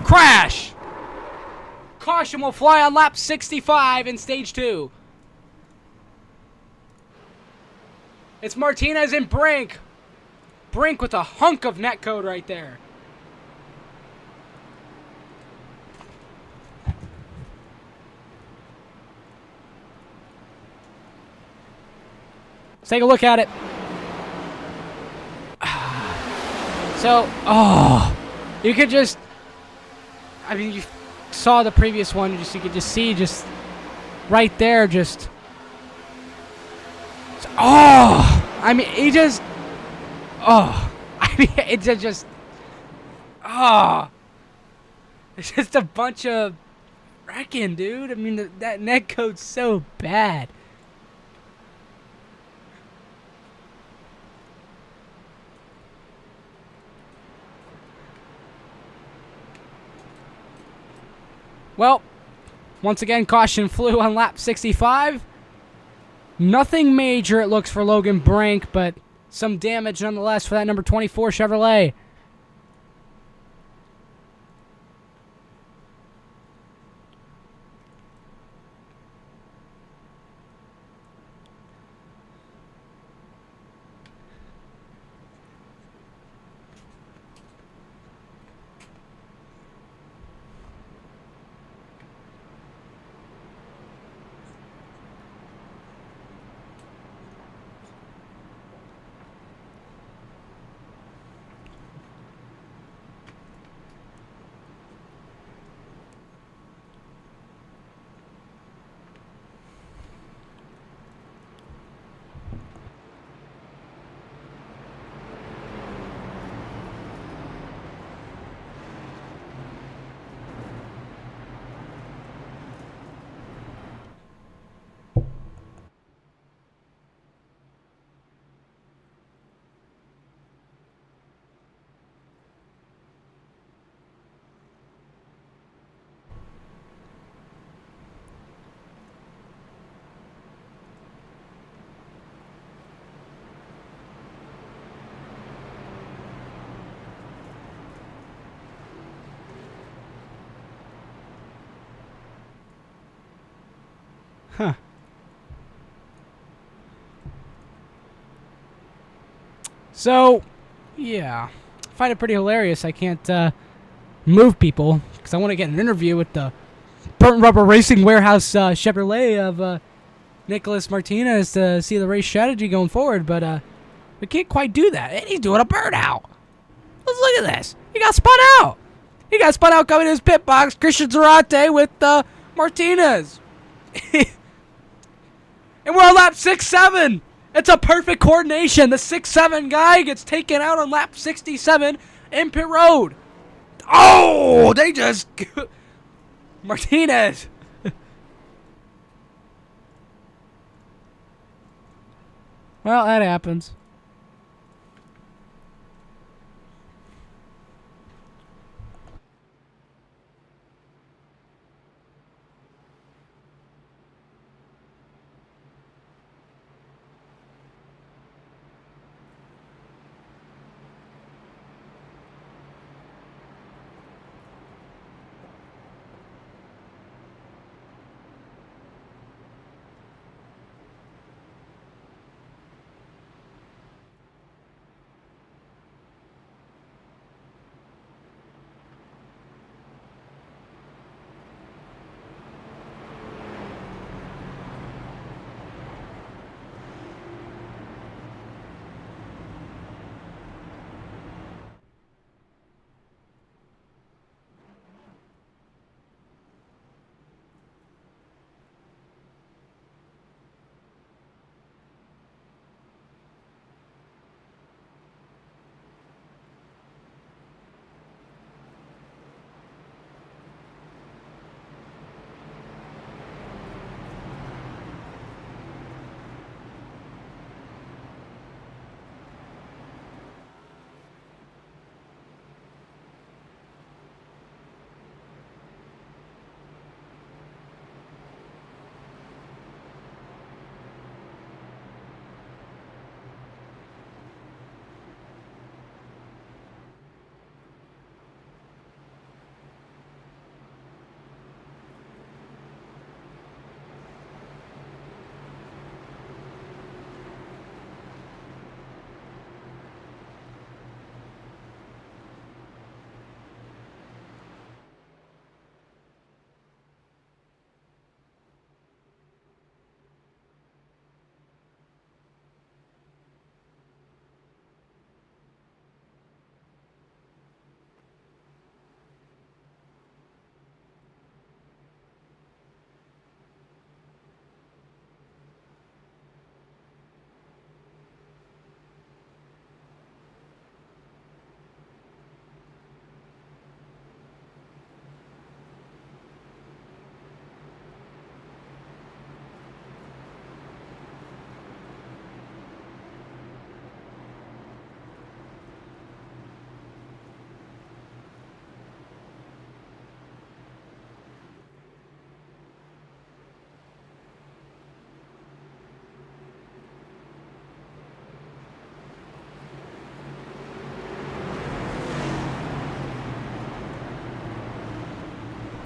Crash! Caution will fly on lap 65 in stage 2. It's Martinez and Brink. Brink with a hunk of netcode right there. Let's take a look at it. So, you could just... I mean, you saw the previous one. You could just see just right there. Just I mean, he just I mean, it's just it's just a bunch of wrecking, dude. I mean, that netcode's so bad. Well, once again, caution flew on lap 65. Nothing major, it looks, for Logan Brink, but some damage nonetheless for that number 24 Chevrolet. Huh. So, yeah. I find it pretty hilarious. I can't move people because I want to get an interview with the Burnt Rubber Racing Warehouse Chevrolet of Nicholas Martinez to see the race strategy going forward, but we can't quite do that. And he's doing a burnout. Let's look at this. He got spun out. He got spun out coming to his pit box. Christian Zarate with Martinez. And we're on lap 6-7. It's a perfect coordination. The 6-7 guy gets taken out on lap 67 in pit road. Oh, they just... Martinez. Well, that happens.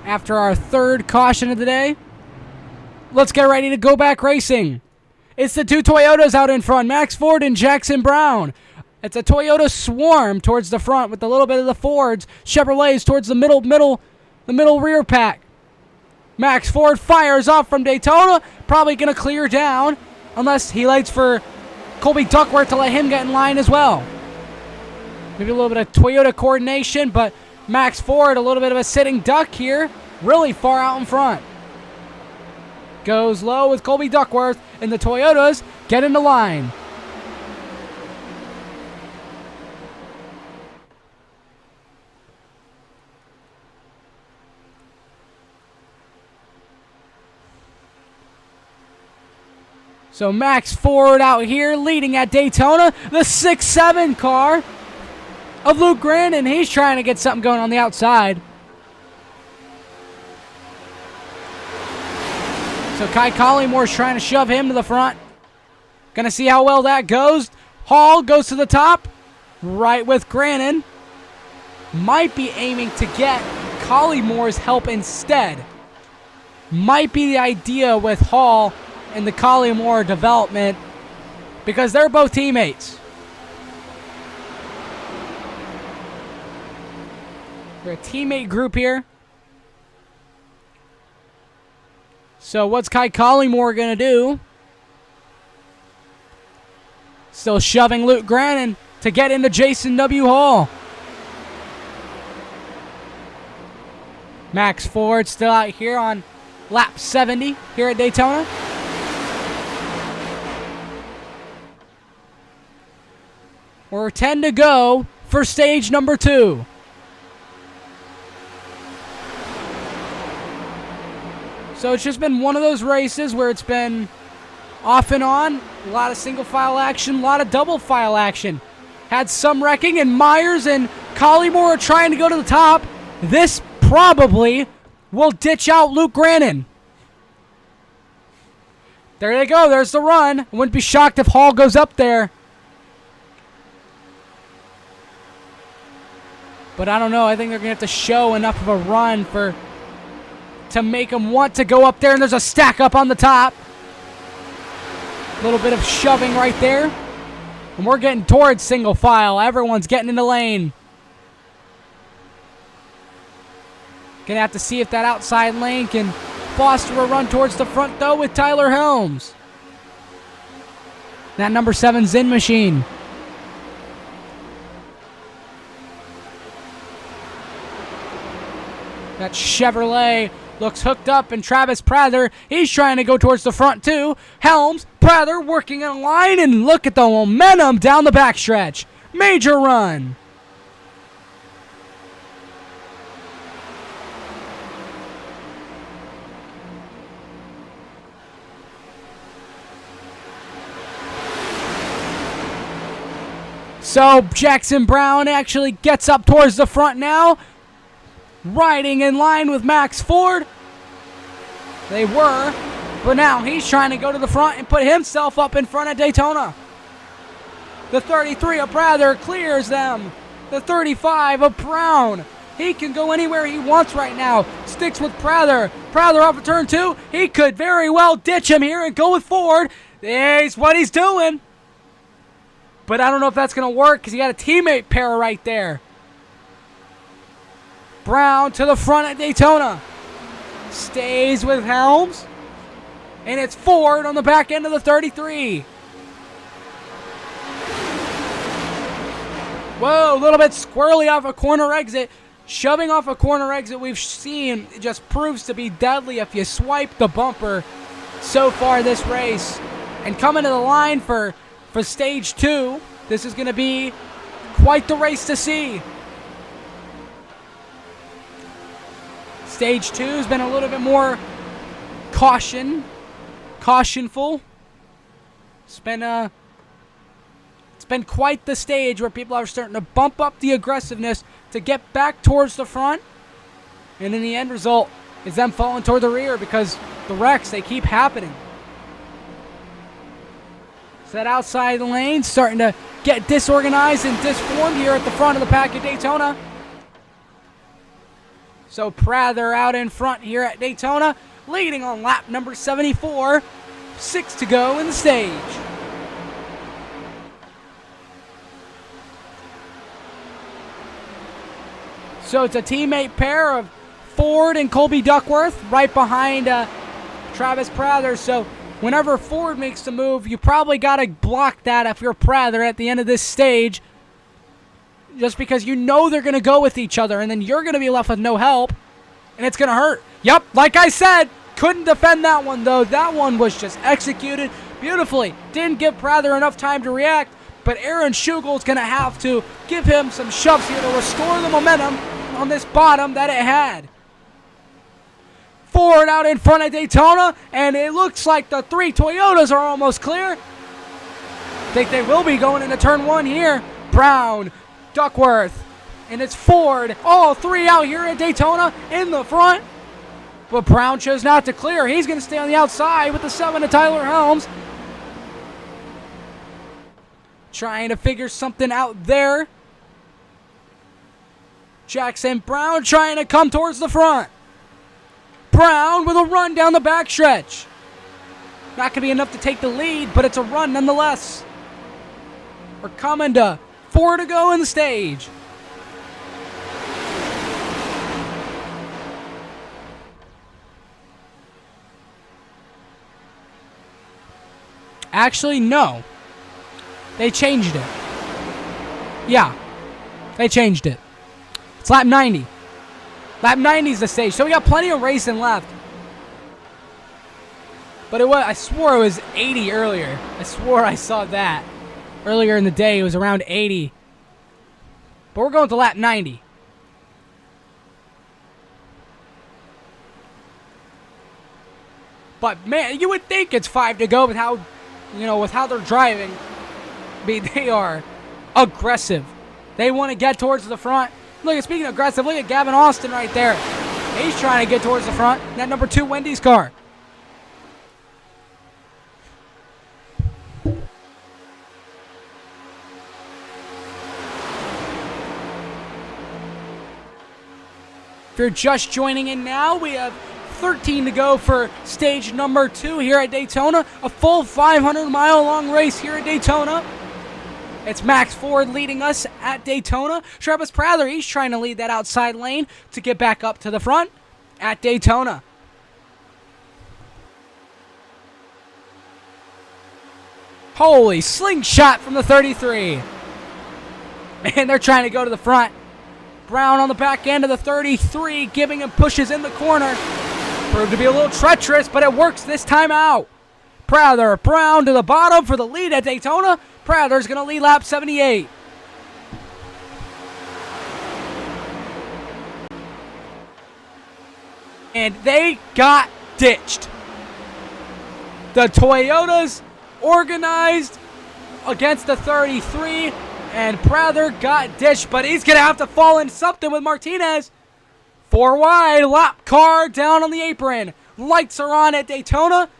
After our third caution of the day, let's get ready to go back racing. It's the two Toyotas out in front, Max Ford and Jackson Brown. It's a Toyota swarm towards the front with a little bit of the Fords. Chevrolets towards the middle rear pack. Max Ford fires off from Daytona, probably going to clear down unless he waits for Colby Duckworth to let him get in line as well. Maybe a little bit of Toyota coordination, but Max Ford, a little bit of a sitting duck here, really far out in front. Goes low with Colby Duckworth, and the Toyotas get into line. So Max Ford out here leading at Daytona, the 6-7 car of Luke Grandin. He's trying to get something going on the outside. So Kai Colleymore's trying to shove him to the front. Gonna see how well that goes. Hall goes to the top, right with Grandin. Might be aiming to get Colleymore's help instead. might be the idea with Hall and the Collymore development, because they're both teammates. They're a teammate group here. So what's Kai Collymore going to do? Still shoving Luke Grannon to get into Jason W. Hall. Max Ford still out here on lap 70 here at Daytona. We're 10 to go for stage number 2. So it's just been one of those races where it's been off and on. A lot of single file action, a lot of double file action. Had some wrecking, and Myers and Collymore are trying to go to the top. This probably will ditch out Luke Grannon. There they go. There's the run. I wouldn't be shocked if Hall goes up there. But I don't know. I think they're going to have to show enough of a run to make him want to go up there. And there's a stack up on the top. A little bit of shoving right there. And we're getting towards single file. Everyone's getting in the lane. Gonna have to see if that outside lane can foster a run towards the front, though, with Tyler Helms. That number 7 Zin machine. That Chevrolet looks hooked up, and Travis Prather, he's trying to go towards the front, too. Helms, Prather working in line, and look at the momentum down the backstretch. Major run. So Jackson Brown actually gets up towards the front now, riding in line with Max Ford. They were, but now he's trying to go to the front and put himself up in front of Daytona. The 33 of Prather clears them. The 35 of Brown. He can go anywhere he wants right now. Sticks with Prather. Prather off of turn 2. He could very well ditch him here and go with Ford. That's what he's doing. But I don't know if that's going to work because you got a teammate pair right there. Brown to the front at Daytona. Stays with Helms. And it's Ford on the back end of the 33. Whoa, a little bit squirrely off a corner exit. Shoving off a corner exit we've seen just proves to be deadly if you swipe the bumper so far this race. And coming to the line for stage 2, this is going to be quite the race to see. Stage 2 has been a little bit more cautionful. It's been quite the stage where people are starting to bump up the aggressiveness to get back towards the front. And then the end result is them falling toward the rear because the wrecks, they keep happening. So that outside lane starting to get disorganized and disformed here at the front of the pack at Daytona. So Prather out in front here at Daytona, leading on lap number 74. 6 to go in the stage. So it's a teammate pair of Ford and Colby Duckworth right behind Travis Prather. So whenever Ford makes the move, you probably got to block that if you're Prather at the end of this stage. Just because you know they're going to go with each other, and then you're going to be left with no help, and it's going to hurt. Yep, like I said, couldn't defend that one, though. That one was just executed beautifully. Didn't give Prather enough time to react, but Aaron Schugel's going to have to give him some shoves here to restore the momentum on this bottom that it had. Ford out in front of Daytona, and it looks like the 3 Toyotas are almost clear. I think they will be going into turn 1 here. Brown, Duckworth, and it's Ford. All 3 out here at Daytona in the front. But Brown chose not to clear. He's going to stay on the outside with the 7 of Tyler Helms. Trying to figure something out there. Jackson Brown trying to come towards the front. Brown with a run down the backstretch. Not going to be enough to take the lead, but it's a run nonetheless. We're coming to 4 to go in the stage. Actually, no. They changed it. Yeah. They changed it. It's lap 90. Lap 90 is the stage, so we got plenty of racing left. But I swore it was 80 earlier. I swore I saw that. Earlier in the day, it was around 80. But we're going to lap 90. But man, you would think it's 5 to go with how, with how they're driving. I mean, they are aggressive. They want to get towards the front. Look, speaking of aggressive, look at Gavin Austin right there. He's trying to get towards the front. That number 2 Wendy's car. If you're just joining in now, we have 13 to go for stage number 2 here at Daytona. A full 500-mile-long race here at Daytona. It's Max Ford leading us at Daytona. Travis Prather, he's trying to lead that outside lane to get back up to the front at Daytona. Holy slingshot from the 33. And they're trying to go to the front. Brown on the back end of the 33, giving him pushes in the corner. Proved to be a little treacherous, but it works this time out. Prather, Brown to the bottom for the lead at Daytona. Prather's going to lead lap 78. And they got ditched. The Toyotas organized against the 33. And Prather got ditched, but he's going to have to fall in something with Martinez. 4 wide, lap car down on the apron. Lights are on at Daytona.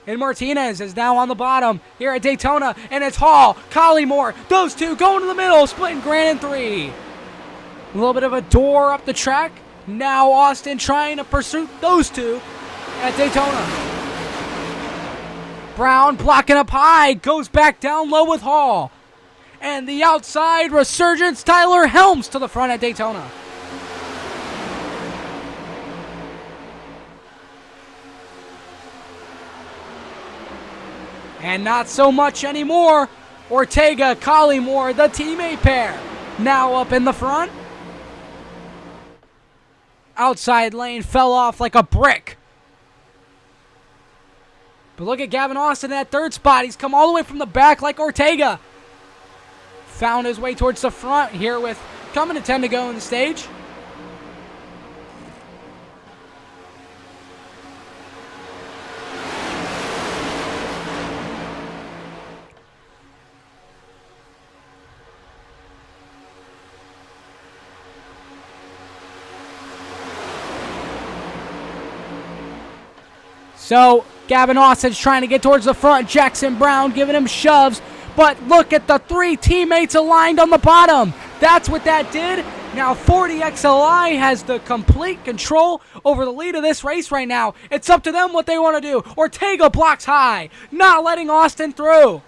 And Martinez is now on the bottom here at Daytona. And it's Hall, Collymore, those two going to the middle, splitting Grant in 3. A little bit of a door up the track. Now Austin trying to pursue those two at Daytona. Brown blocking up high, goes back down low with Hall. And the outside resurgence, Tyler Helms to the front at Daytona. And not so much anymore. Ortega, Collymore, the teammate pair, now up in the front. Outside lane fell off like a brick. But look at Gavin Austin in that 3rd spot. He's come all the way from the back like Ortega. Found his way towards the front here with coming to 10 to go in the stage. So Gavin Austin's trying to get towards the front. Jackson Brown giving him shoves. But look at the 3 teammates aligned on the bottom. That's what that did. Now 40XLI has the complete control over the lead of this race right now. It's up to them what they want to do. Ortega blocks high, not letting Austin through.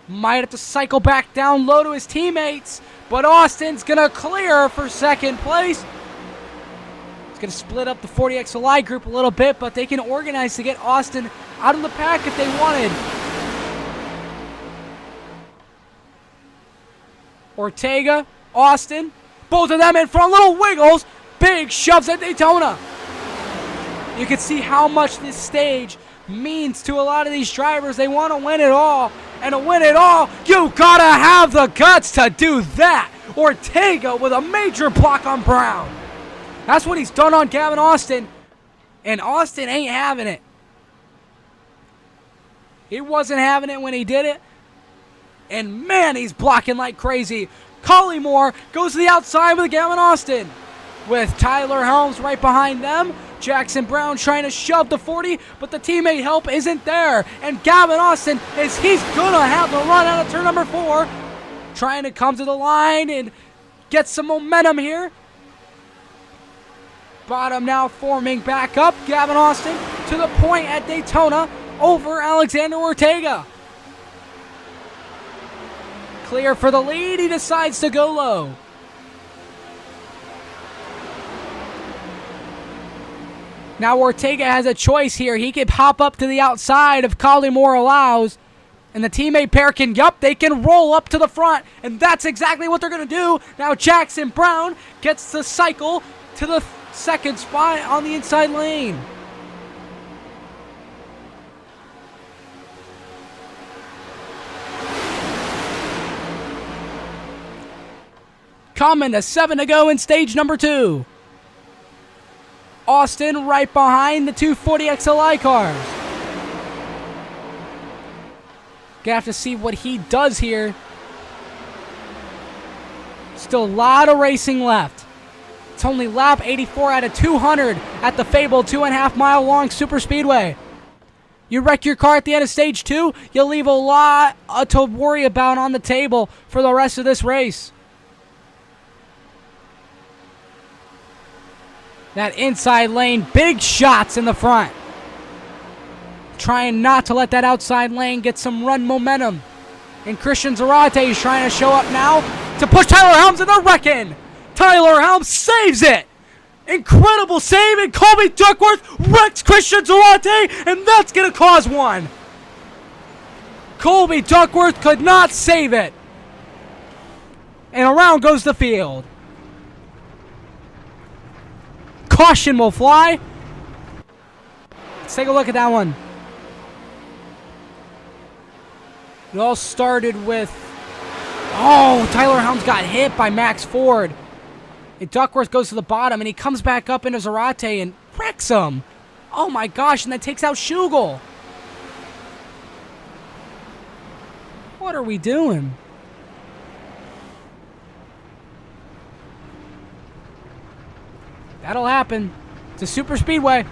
Might have to cycle back down low to his teammates, but Austin's going to clear for 2nd place. It's going to split up the 40XLI group a little bit, but they can organize to get Austin out of the pack if they wanted. Ortega, Austin, both of them in front, little wiggles, big shoves at Daytona. You can see how much this stage means to a lot of these drivers. They want to win it all, and to win it all, you gotta have the guts to do that. Ortega with a major block on Brown. That's what he's done on Gavin Austin, and Austin ain't having it. He wasn't having it when he did it. And man, he's blocking like crazy. Collymore goes to the outside with Gavin Austin. With Tyler Helms right behind them. Jackson Brown trying to shove the 40, but the teammate help isn't there. And Gavin Austin he's going to have the run out of turn number 4. Trying to come to the line and get some momentum here. Bottom now forming back up. Gavin Austin to the point at Daytona over Alexander Ortega. Clear for the lead. He decides to go low. Now Ortega has a choice here. He can hop up to the outside if Collymore allows. And the teammate pair can, they can roll up to the front. And that's exactly what they're going to do. Now Jackson Brown gets the cycle to the second spot on the inside lane. Coming to 7 to go in stage number 2. Austin right behind the 240 XLI cars. Gonna have to see what he does here. Still a lot of racing left. It's only lap 84 out of 200 at the fabled 2.5 mile long super speedway. You wreck your car at the end of stage 2, you'll leave a lot to worry about on the table for the rest of this race. That inside lane, big shots in the front. Trying not to let that outside lane get some run momentum. And Christian Zarate is trying to show up now to push Tyler Helms, and they're wrecking. Tyler Helms saves it. Incredible save, and Colby Duckworth wrecks Christian Zarate, and that's going to cause one. Colby Duckworth could not save it. And around goes the field. Caution will fly. Let's take a look at that one. It all started with, Tyler Helms got hit by Max Ford. And Duckworth goes to the bottom, and he comes back up into Zarate and wrecks him. Oh my gosh, and that takes out Schugel. What are we doing? That'll happen. It's a super speedway.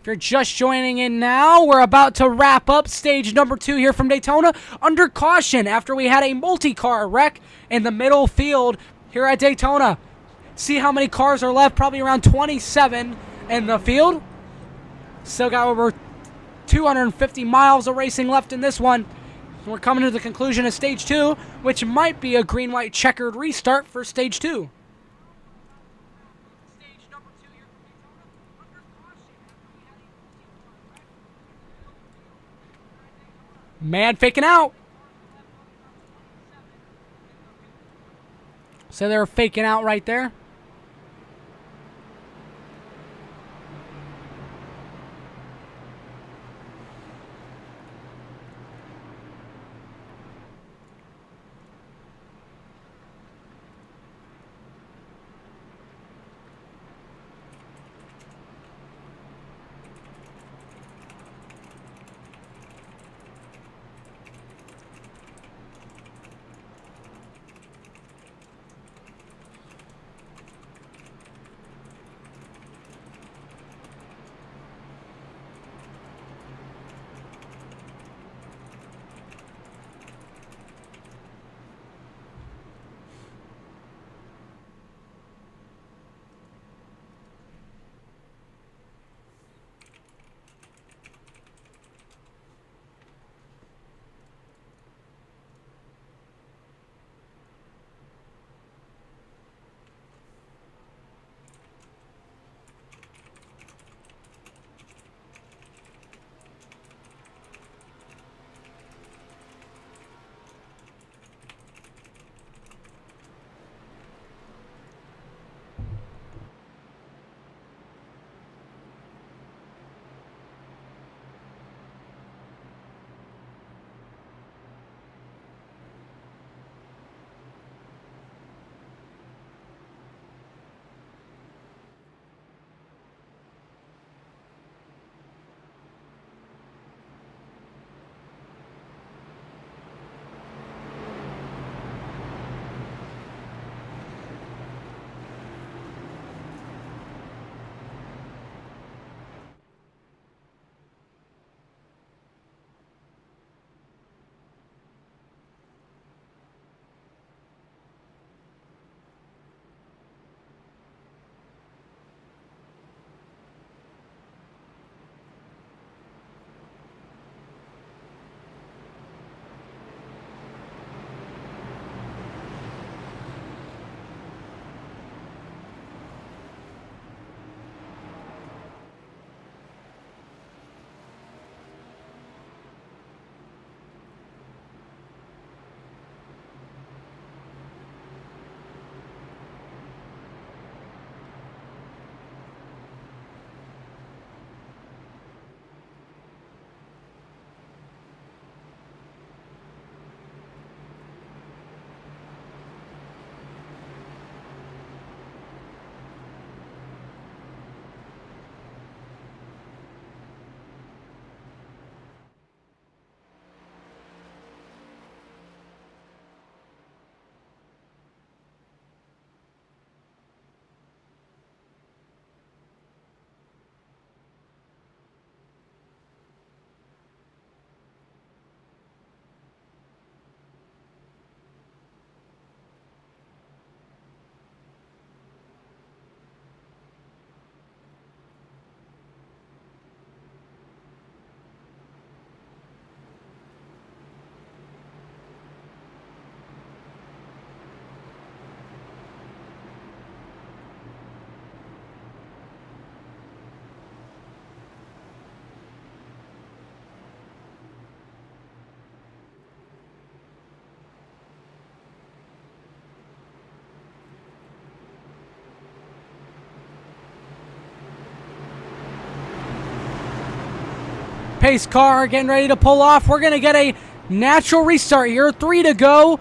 If you're just joining in now, we're about to wrap up stage number 2 here from Daytona under caution after we had a multi-car wreck in the middle field here at Daytona. See how many cars are left, probably around 27 in the field. Still got over 250 miles of racing left in this one. We're coming to the conclusion of stage 2, which might be a green-white checkered restart for stage 2. Man faking out. So they're faking out right there. Pace car getting ready to pull off. We're going to get a natural restart here. 3 to go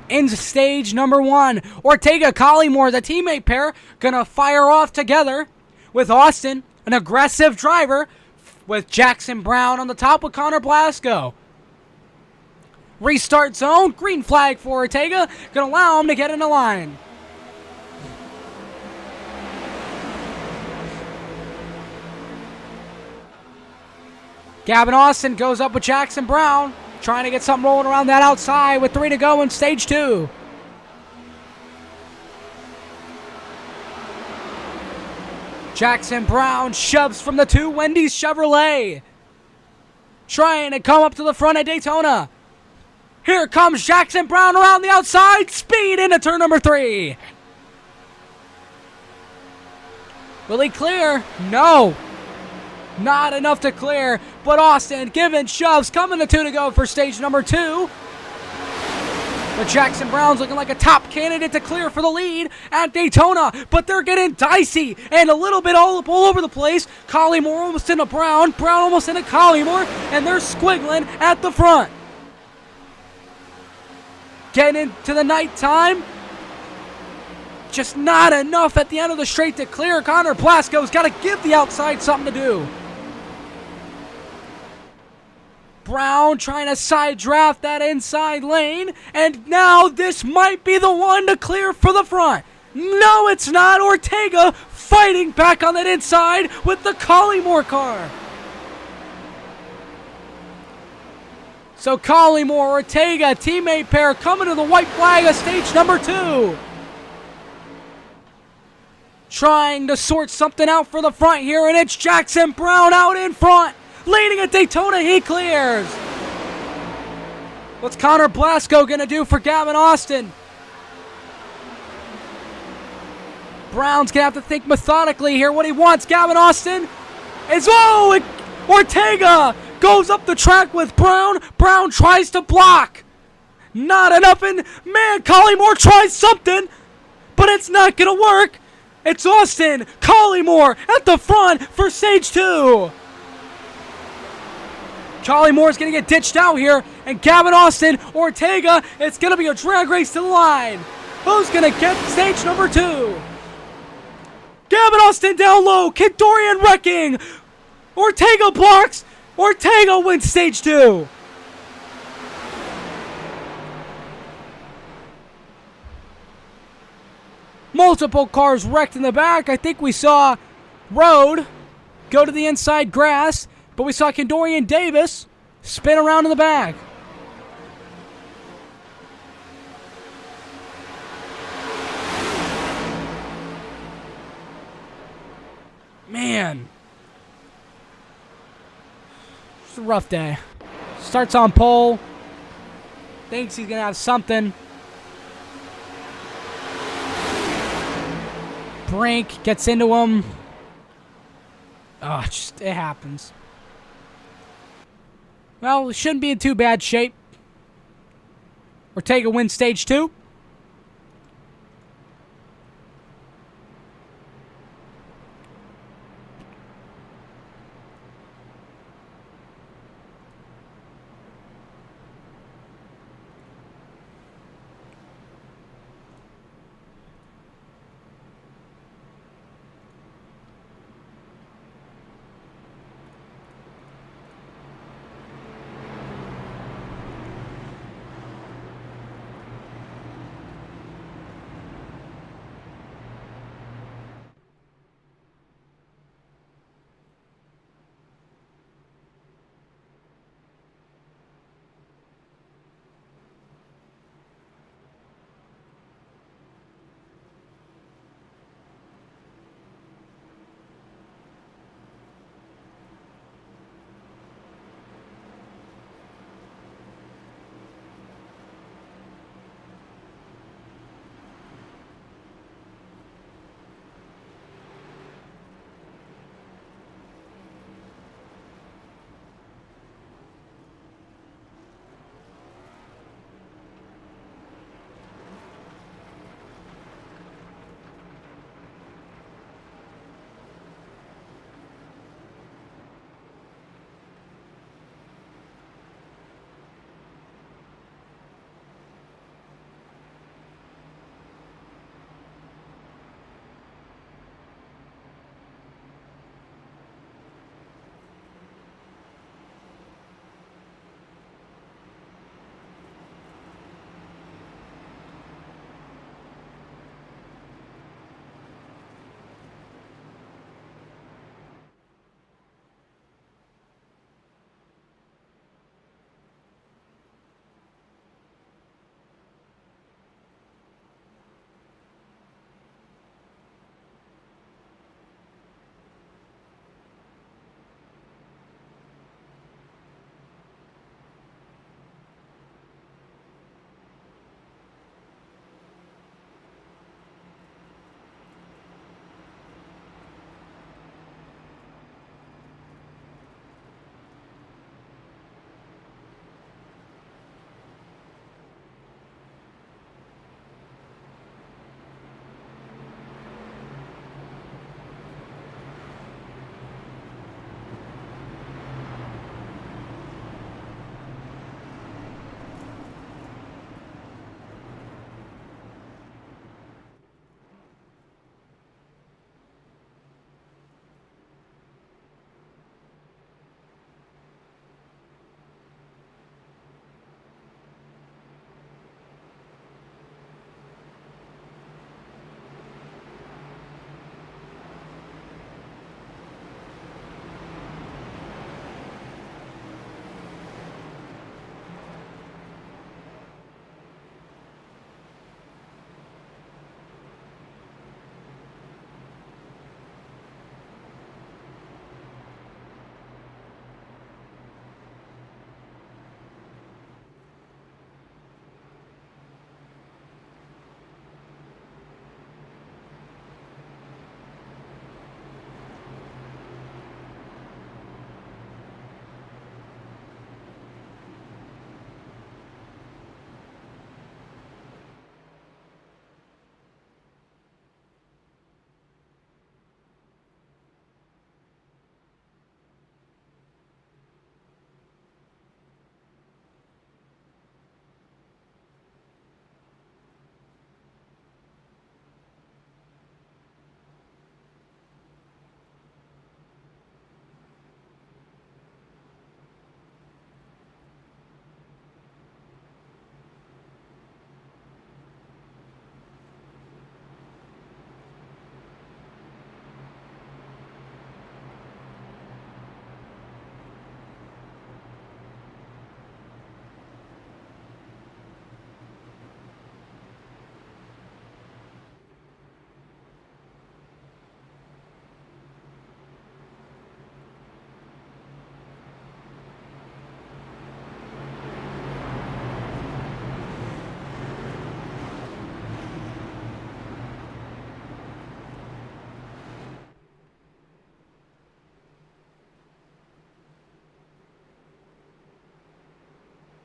in stage number 1. Ortega, Collymore, the teammate pair, going to fire off together with Austin, an aggressive driver, with Jackson Brown on the top with Connor Blasco. Restart zone. Green flag for Ortega. Going to allow him to get in the line. Gavin Austin goes up with Jackson Brown, trying to get something rolling around that outside with 3 to go in stage 2. Jackson Brown shoves from the 2 Wendy's Chevrolet, trying to come up to the front at Daytona. Here comes Jackson Brown around the outside, speed into turn number 3. Will he clear? No. Not enough to clear, but Austin giving shoves, coming to 2 to go for stage number 2. But Jackson Brown's looking like a top candidate to clear for the lead at Daytona, but they're getting dicey and a little bit all over the place. Collymore almost into Brown, Brown almost into Collymore, and they're squiggling at the front. Getting into the nighttime. Just not enough at the end of the straight to clear. Connor Blasco's got to give the outside something to do. Brown trying to side draft that inside lane, and now this might be the one to clear for the front. No, it's not. Ortega fighting back on that inside with the Collymore car. So Collymore, Ortega, teammate pair coming to the white flag of stage number 2. Trying to sort something out for the front here, and it's Jackson Brown out in front. Leading at Daytona, he clears. What's Connor Blasco going to do for Gavin Austin? Brown's going to have to think methodically here what he wants. Gavin Austin is, Ortega goes up the track with Brown. Brown tries to block. Not enough, and man, Collymore tries something, but it's not going to work. It's Austin, Collymore at the front for stage 2. Collymore's going to get ditched out here, and Gavin Austin, Ortega, it's going to be a drag race to the line. Who's going to get stage number 2? Gavin Austin down low, Kid Dorian wrecking. Ortega blocks. Ortega wins stage 2. Multiple cars wrecked in the back. I think we saw Road go to the inside grass, but we saw Kendorian Davis spin around in the back. Man. It's a rough day. Starts on pole. Thinks he's going to have something. Brink gets into him. Oh, it happens. Well, it shouldn't be in too bad shape. Ortega wins stage 2.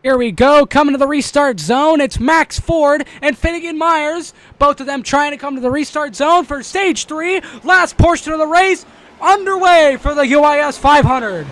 Here we go, coming to the restart zone. It's Max Ford and Finnegan Myers. Both of them trying to come to the restart zone for stage 3. Last portion of the race underway for the UIS 500.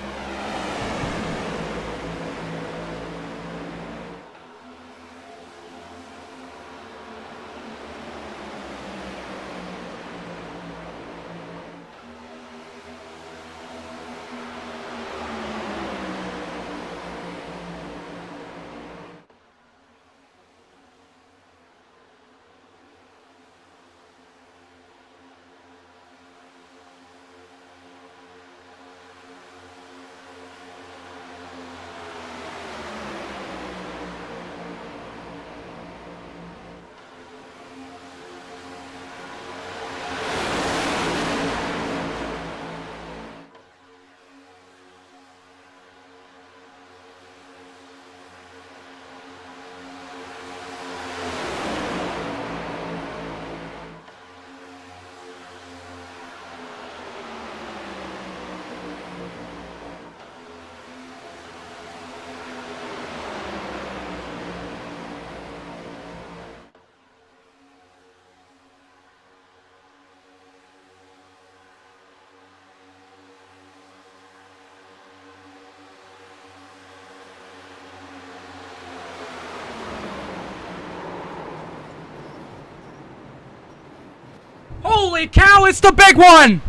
Holy cow, it's the big one!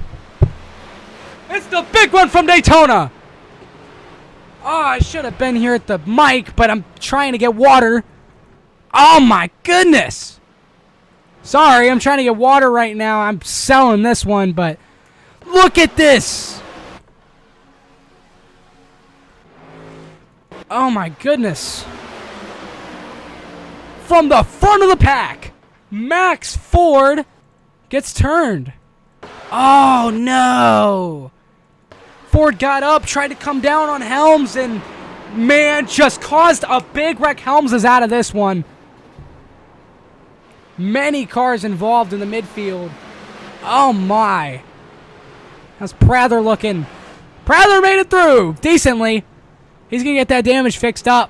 It's the big one from Daytona! Oh, I should have been here at the mic, but I'm trying to get water. Oh my goodness! Sorry, I'm trying to get water right now. I'm selling this one, but look at this! Oh my goodness. From the front of the pack, Max Ford gets turned. Oh no! Ford got up, tried to come down on Helms, and man, just caused a big wreck. Helms is out of this one. Many cars involved in the midfield. Oh my. How's Prather looking? Prather made it through decently. He's gonna get that damage fixed up.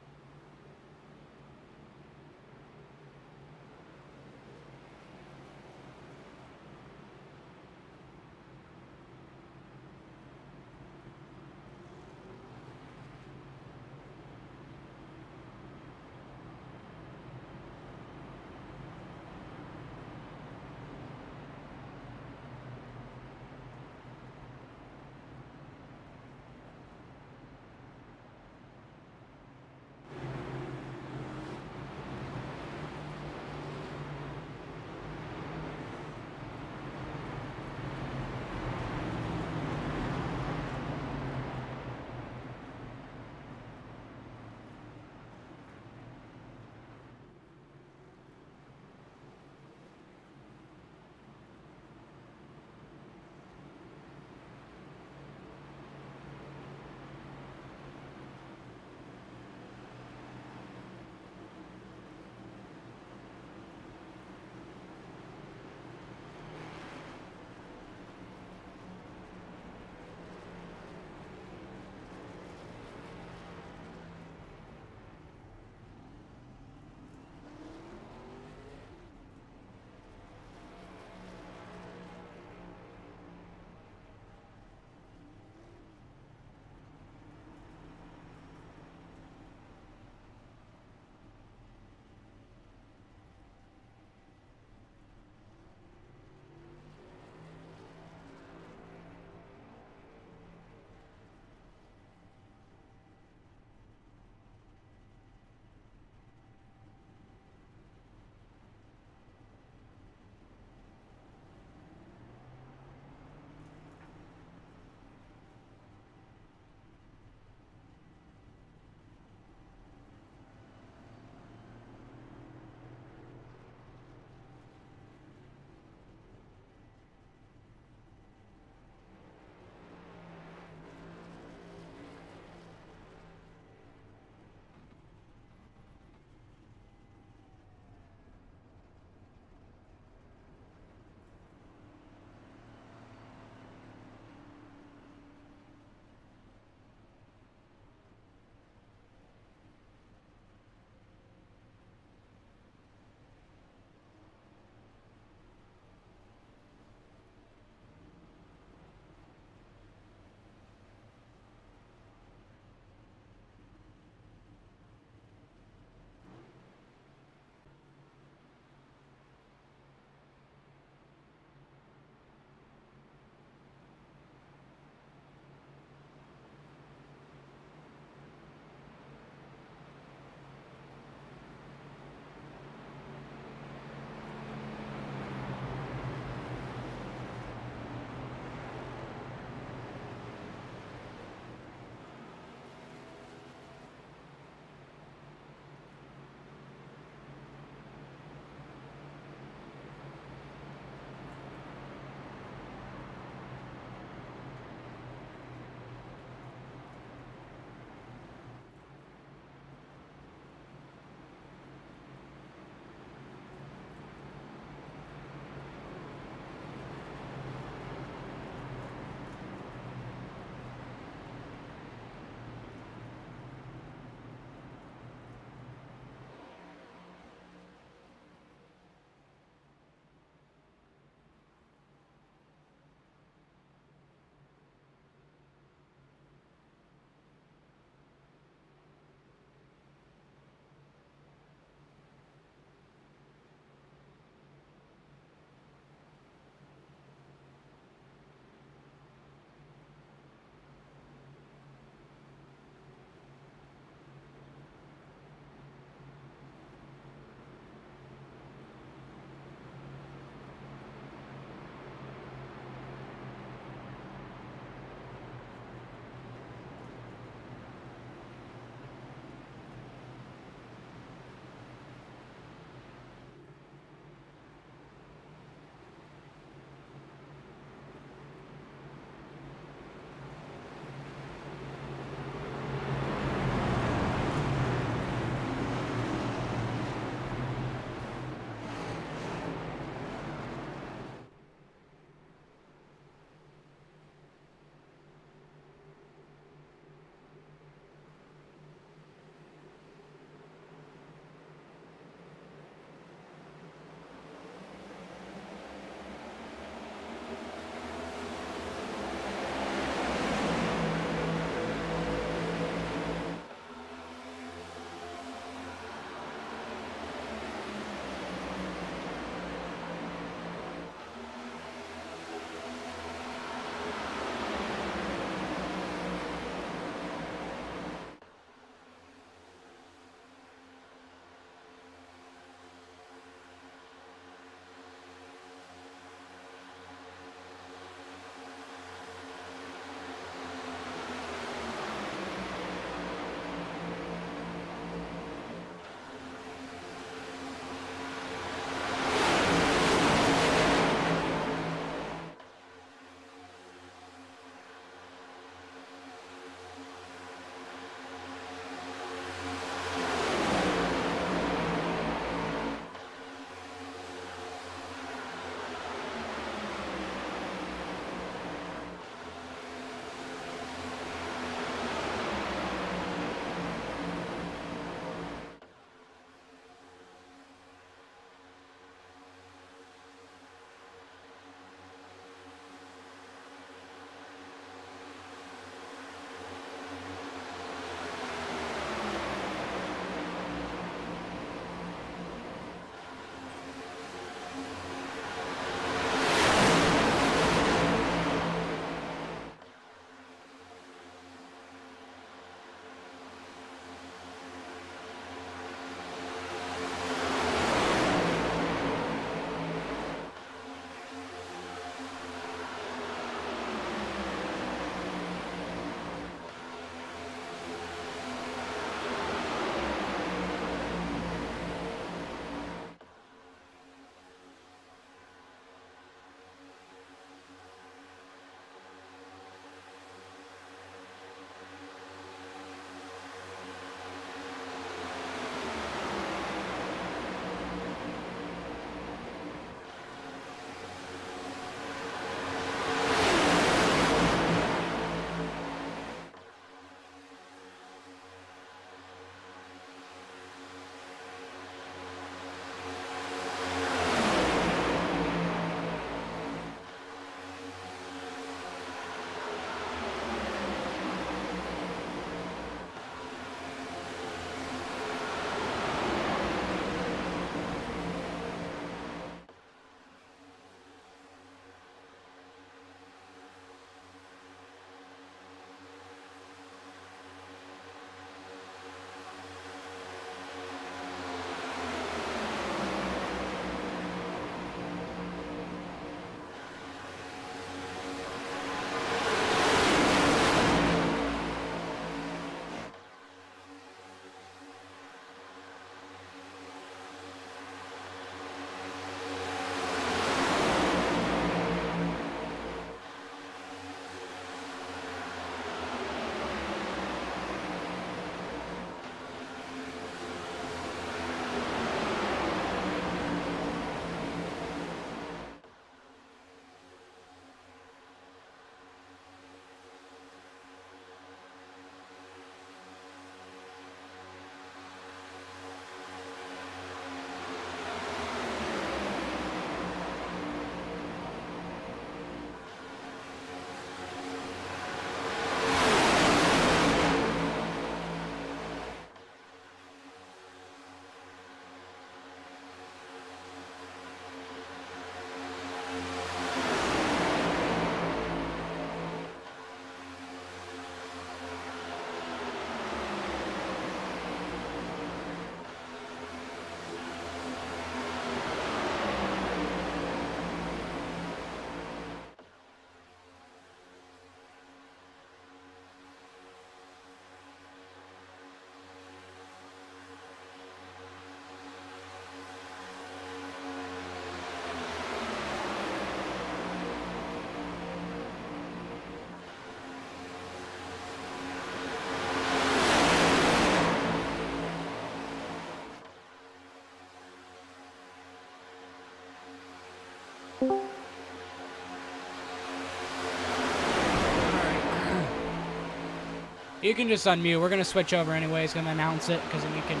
You can just unmute. We're going to switch over anyways. Going to announce it because then you can...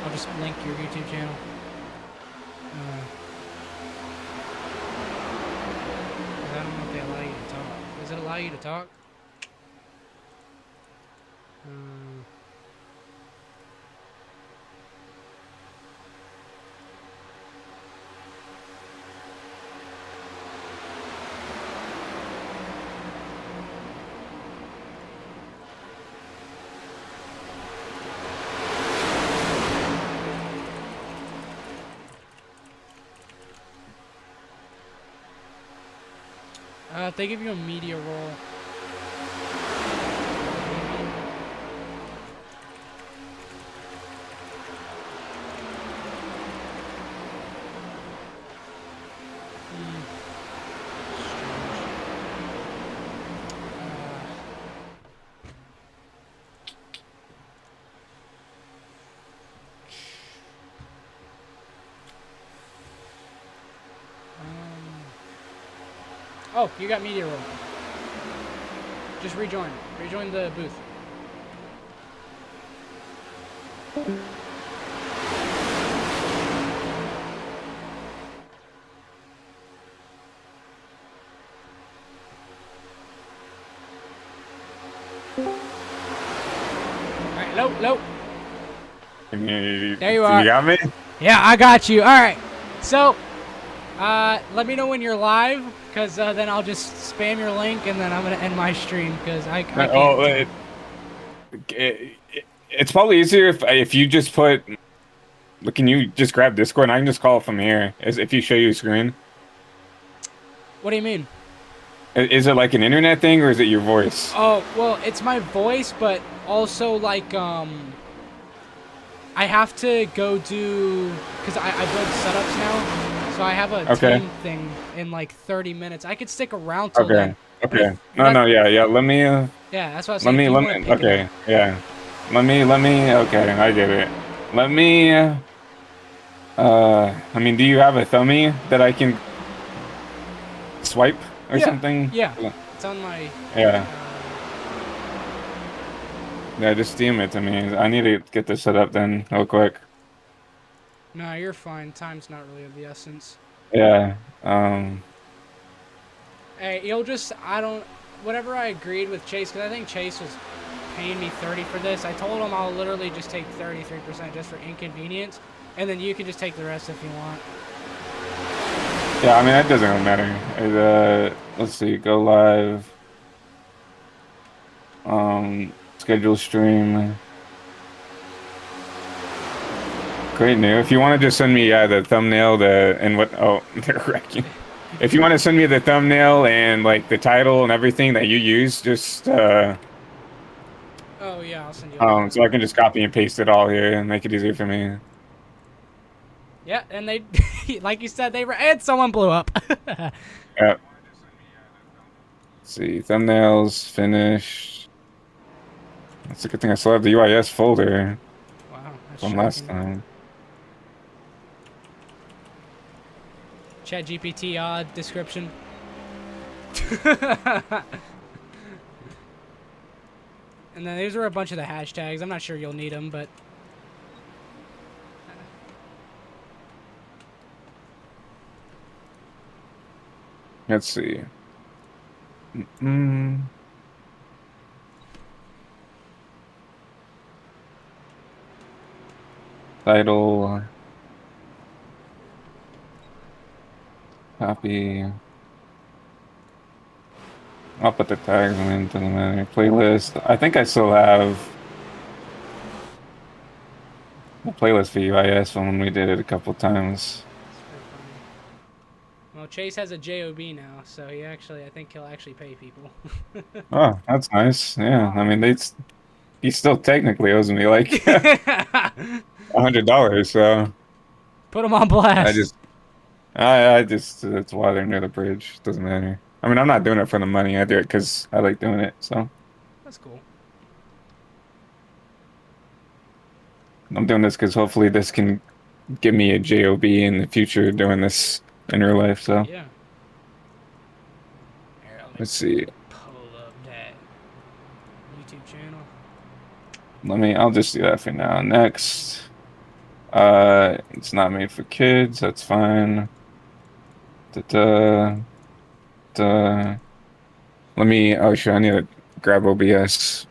I'll just link your YouTube channel. I don't know if they allow you to talk. Does it allow you to talk? If they give you a media role. Oh, you got media roll. Just rejoin. Rejoin the booth. Alright, low. There you are. You got me? Yeah, I got you. Alright. So, let me know when you're live, because then I'll just spam your link, and then I'm going to end my stream, because I can't. Oh, it's probably easier if you just put... Can you just grab Discord and I can just call from here, if you show you a screen? What do you mean? Is it like an internet thing, or is it your voice? Oh, well, it's my voice, but also, like, I have to go do... Because I build setups now, so I have a team thing in, like, 30 minutes. I could stick around till then. Okay. No, yeah. Let me... yeah, that's what I was saying. Okay, yeah. Let me... Okay, I get it. Let me... I mean, do you have a thumbie that I can swipe or something? Yeah, it's on my... Yeah. Yeah, just steam it to me. I need to get this set up then, real quick. No, you're fine. Time's not really of the essence. Yeah. Hey, whatever I agreed with Chase, because I think Chase was paying me 30 for this. I told him I'll literally just take 33% just for inconvenience, and then you can just take the rest if you want. Yeah, I mean, that doesn't really matter. Let's see, go live. Schedule stream. Great new. If you want to just send me the thumbnail, and what? Oh, they're wrecking. If you want to send me the thumbnail and like the title and everything that you use, just oh yeah, I'll send you. So I can just copy and paste it all here and make it easier for me. Yeah, and they, like you said, and someone blew up. Yeah. Let's see, thumbnails finished. That's a good thing I still have the UIS folder. Wow, that's from last time. ChatGPT odd description. And then these are a bunch of the hashtags. I'm not sure you'll need them, but... Let's see. Title. Copy. I'll put the tags in, doesn't matter. Playlist. I think I still have a playlist for UIS from when we did it a couple times. Well, Chase has a JOB now, so I think he'll actually pay people. Oh, that's nice. Yeah, I mean, he still technically owes me like $100, so put him on blast. I just that's why they're near the bridge. Doesn't matter. I mean, I'm not doing it for the money. I do it because I like doing it. So that's cool. I'm doing this because hopefully this can give me a JOB in the future doing this in real life. So yeah. Let's see. Pull up that YouTube channel. I'll just do that for now. Next. It's not made for kids. That's fine. Da-da, da. Oh, sure. I need to grab OBS.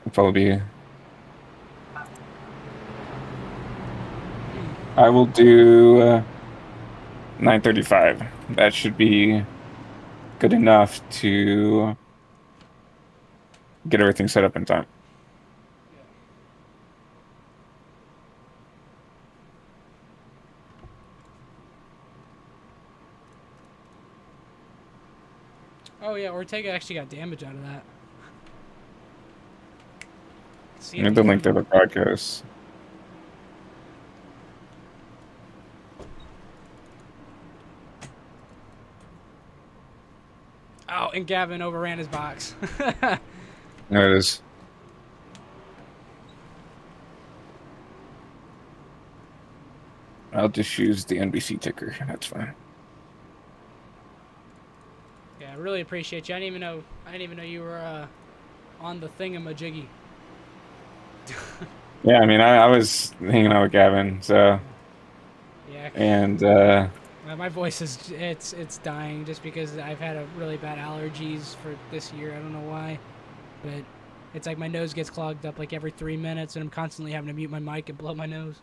It'll probably be. I will do 9:35. That should be good enough to get everything set up in time. Oh yeah, Ortega actually got damage out of that. I need the link to the podcast. Oh, and Gavin overran his box. There it is. I'll just use the NBC ticker. That's fine. Yeah, I really appreciate you. I didn't even know you were on the thingamajiggy. Yeah, I mean, I was hanging out with Gavin, so. Yeah. And my voice it's dying just because I've had a really bad allergies for this year. I don't know why, but it's like my nose gets clogged up like every 3 minutes, and I'm constantly having to mute my mic and blow my nose.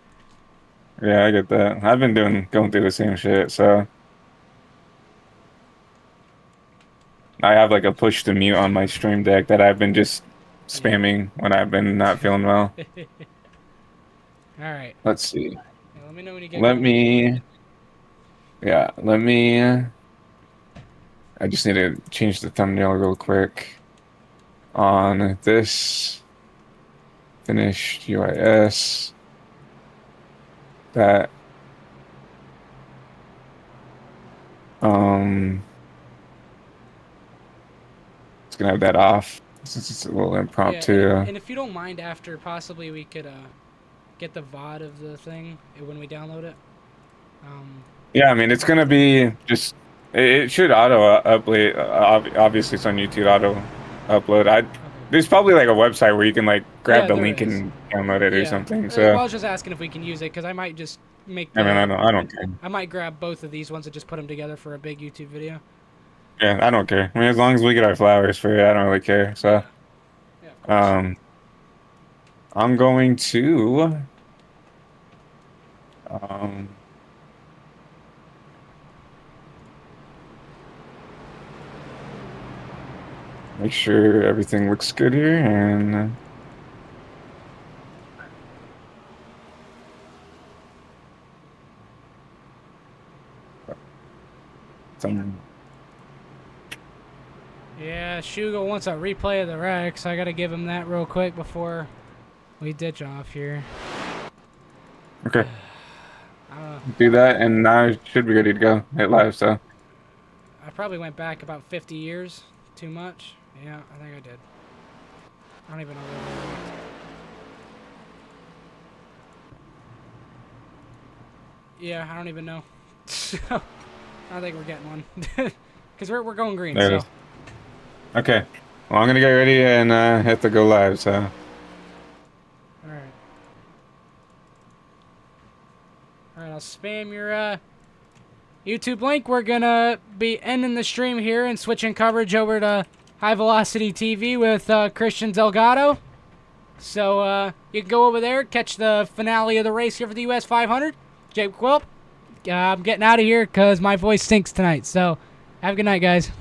yeah, I get that. I've been going through the same shit, so. I have like a push to mute on my stream deck that I've been just spamming when I've been not feeling well. All right. Let's see. Yeah, let me know when you get. Let me. I just need to change the thumbnail real quick. On this. Finished UIS. That. It's gonna have that off since it's a little impromptu. Yeah, and if you don't mind, after possibly we could get the VOD of the thing when we download it. Yeah, I mean it's gonna be just it should auto upload. Obviously, it's on YouTube auto upload. There's probably like a website where you can like grab the link and download it or something. So well, I was just asking if we can use it because I might just make. I mean, I don't care. I might grab both of these ones and just put them together for a big YouTube video. Yeah, I don't care. I mean, as long as we get our flowers for it, I don't really care. So, yeah, I'm going to make sure everything looks good here and Yeah, Shugo wants a replay of the wreck, so I gotta give him that real quick before we ditch off here. Okay. Do that, and now it should be ready to go. Hit live, so. I probably went back about 50 years. Too much? Yeah, I think I did. I don't even know where I went. Yeah, I don't even know. I think we're getting one. Because we're going green, there so. It is. Okay. Well, I'm going to get ready and have to go live, so. Alright. Alright, I'll spam your YouTube link. We're going to be ending the stream here and switching coverage over to High Velocity TV with Christian Delgado. So you can go over there, catch the finale of the race here for the US 500. Jake Quilp, I'm getting out of here because my voice stinks tonight. So have a good night, guys.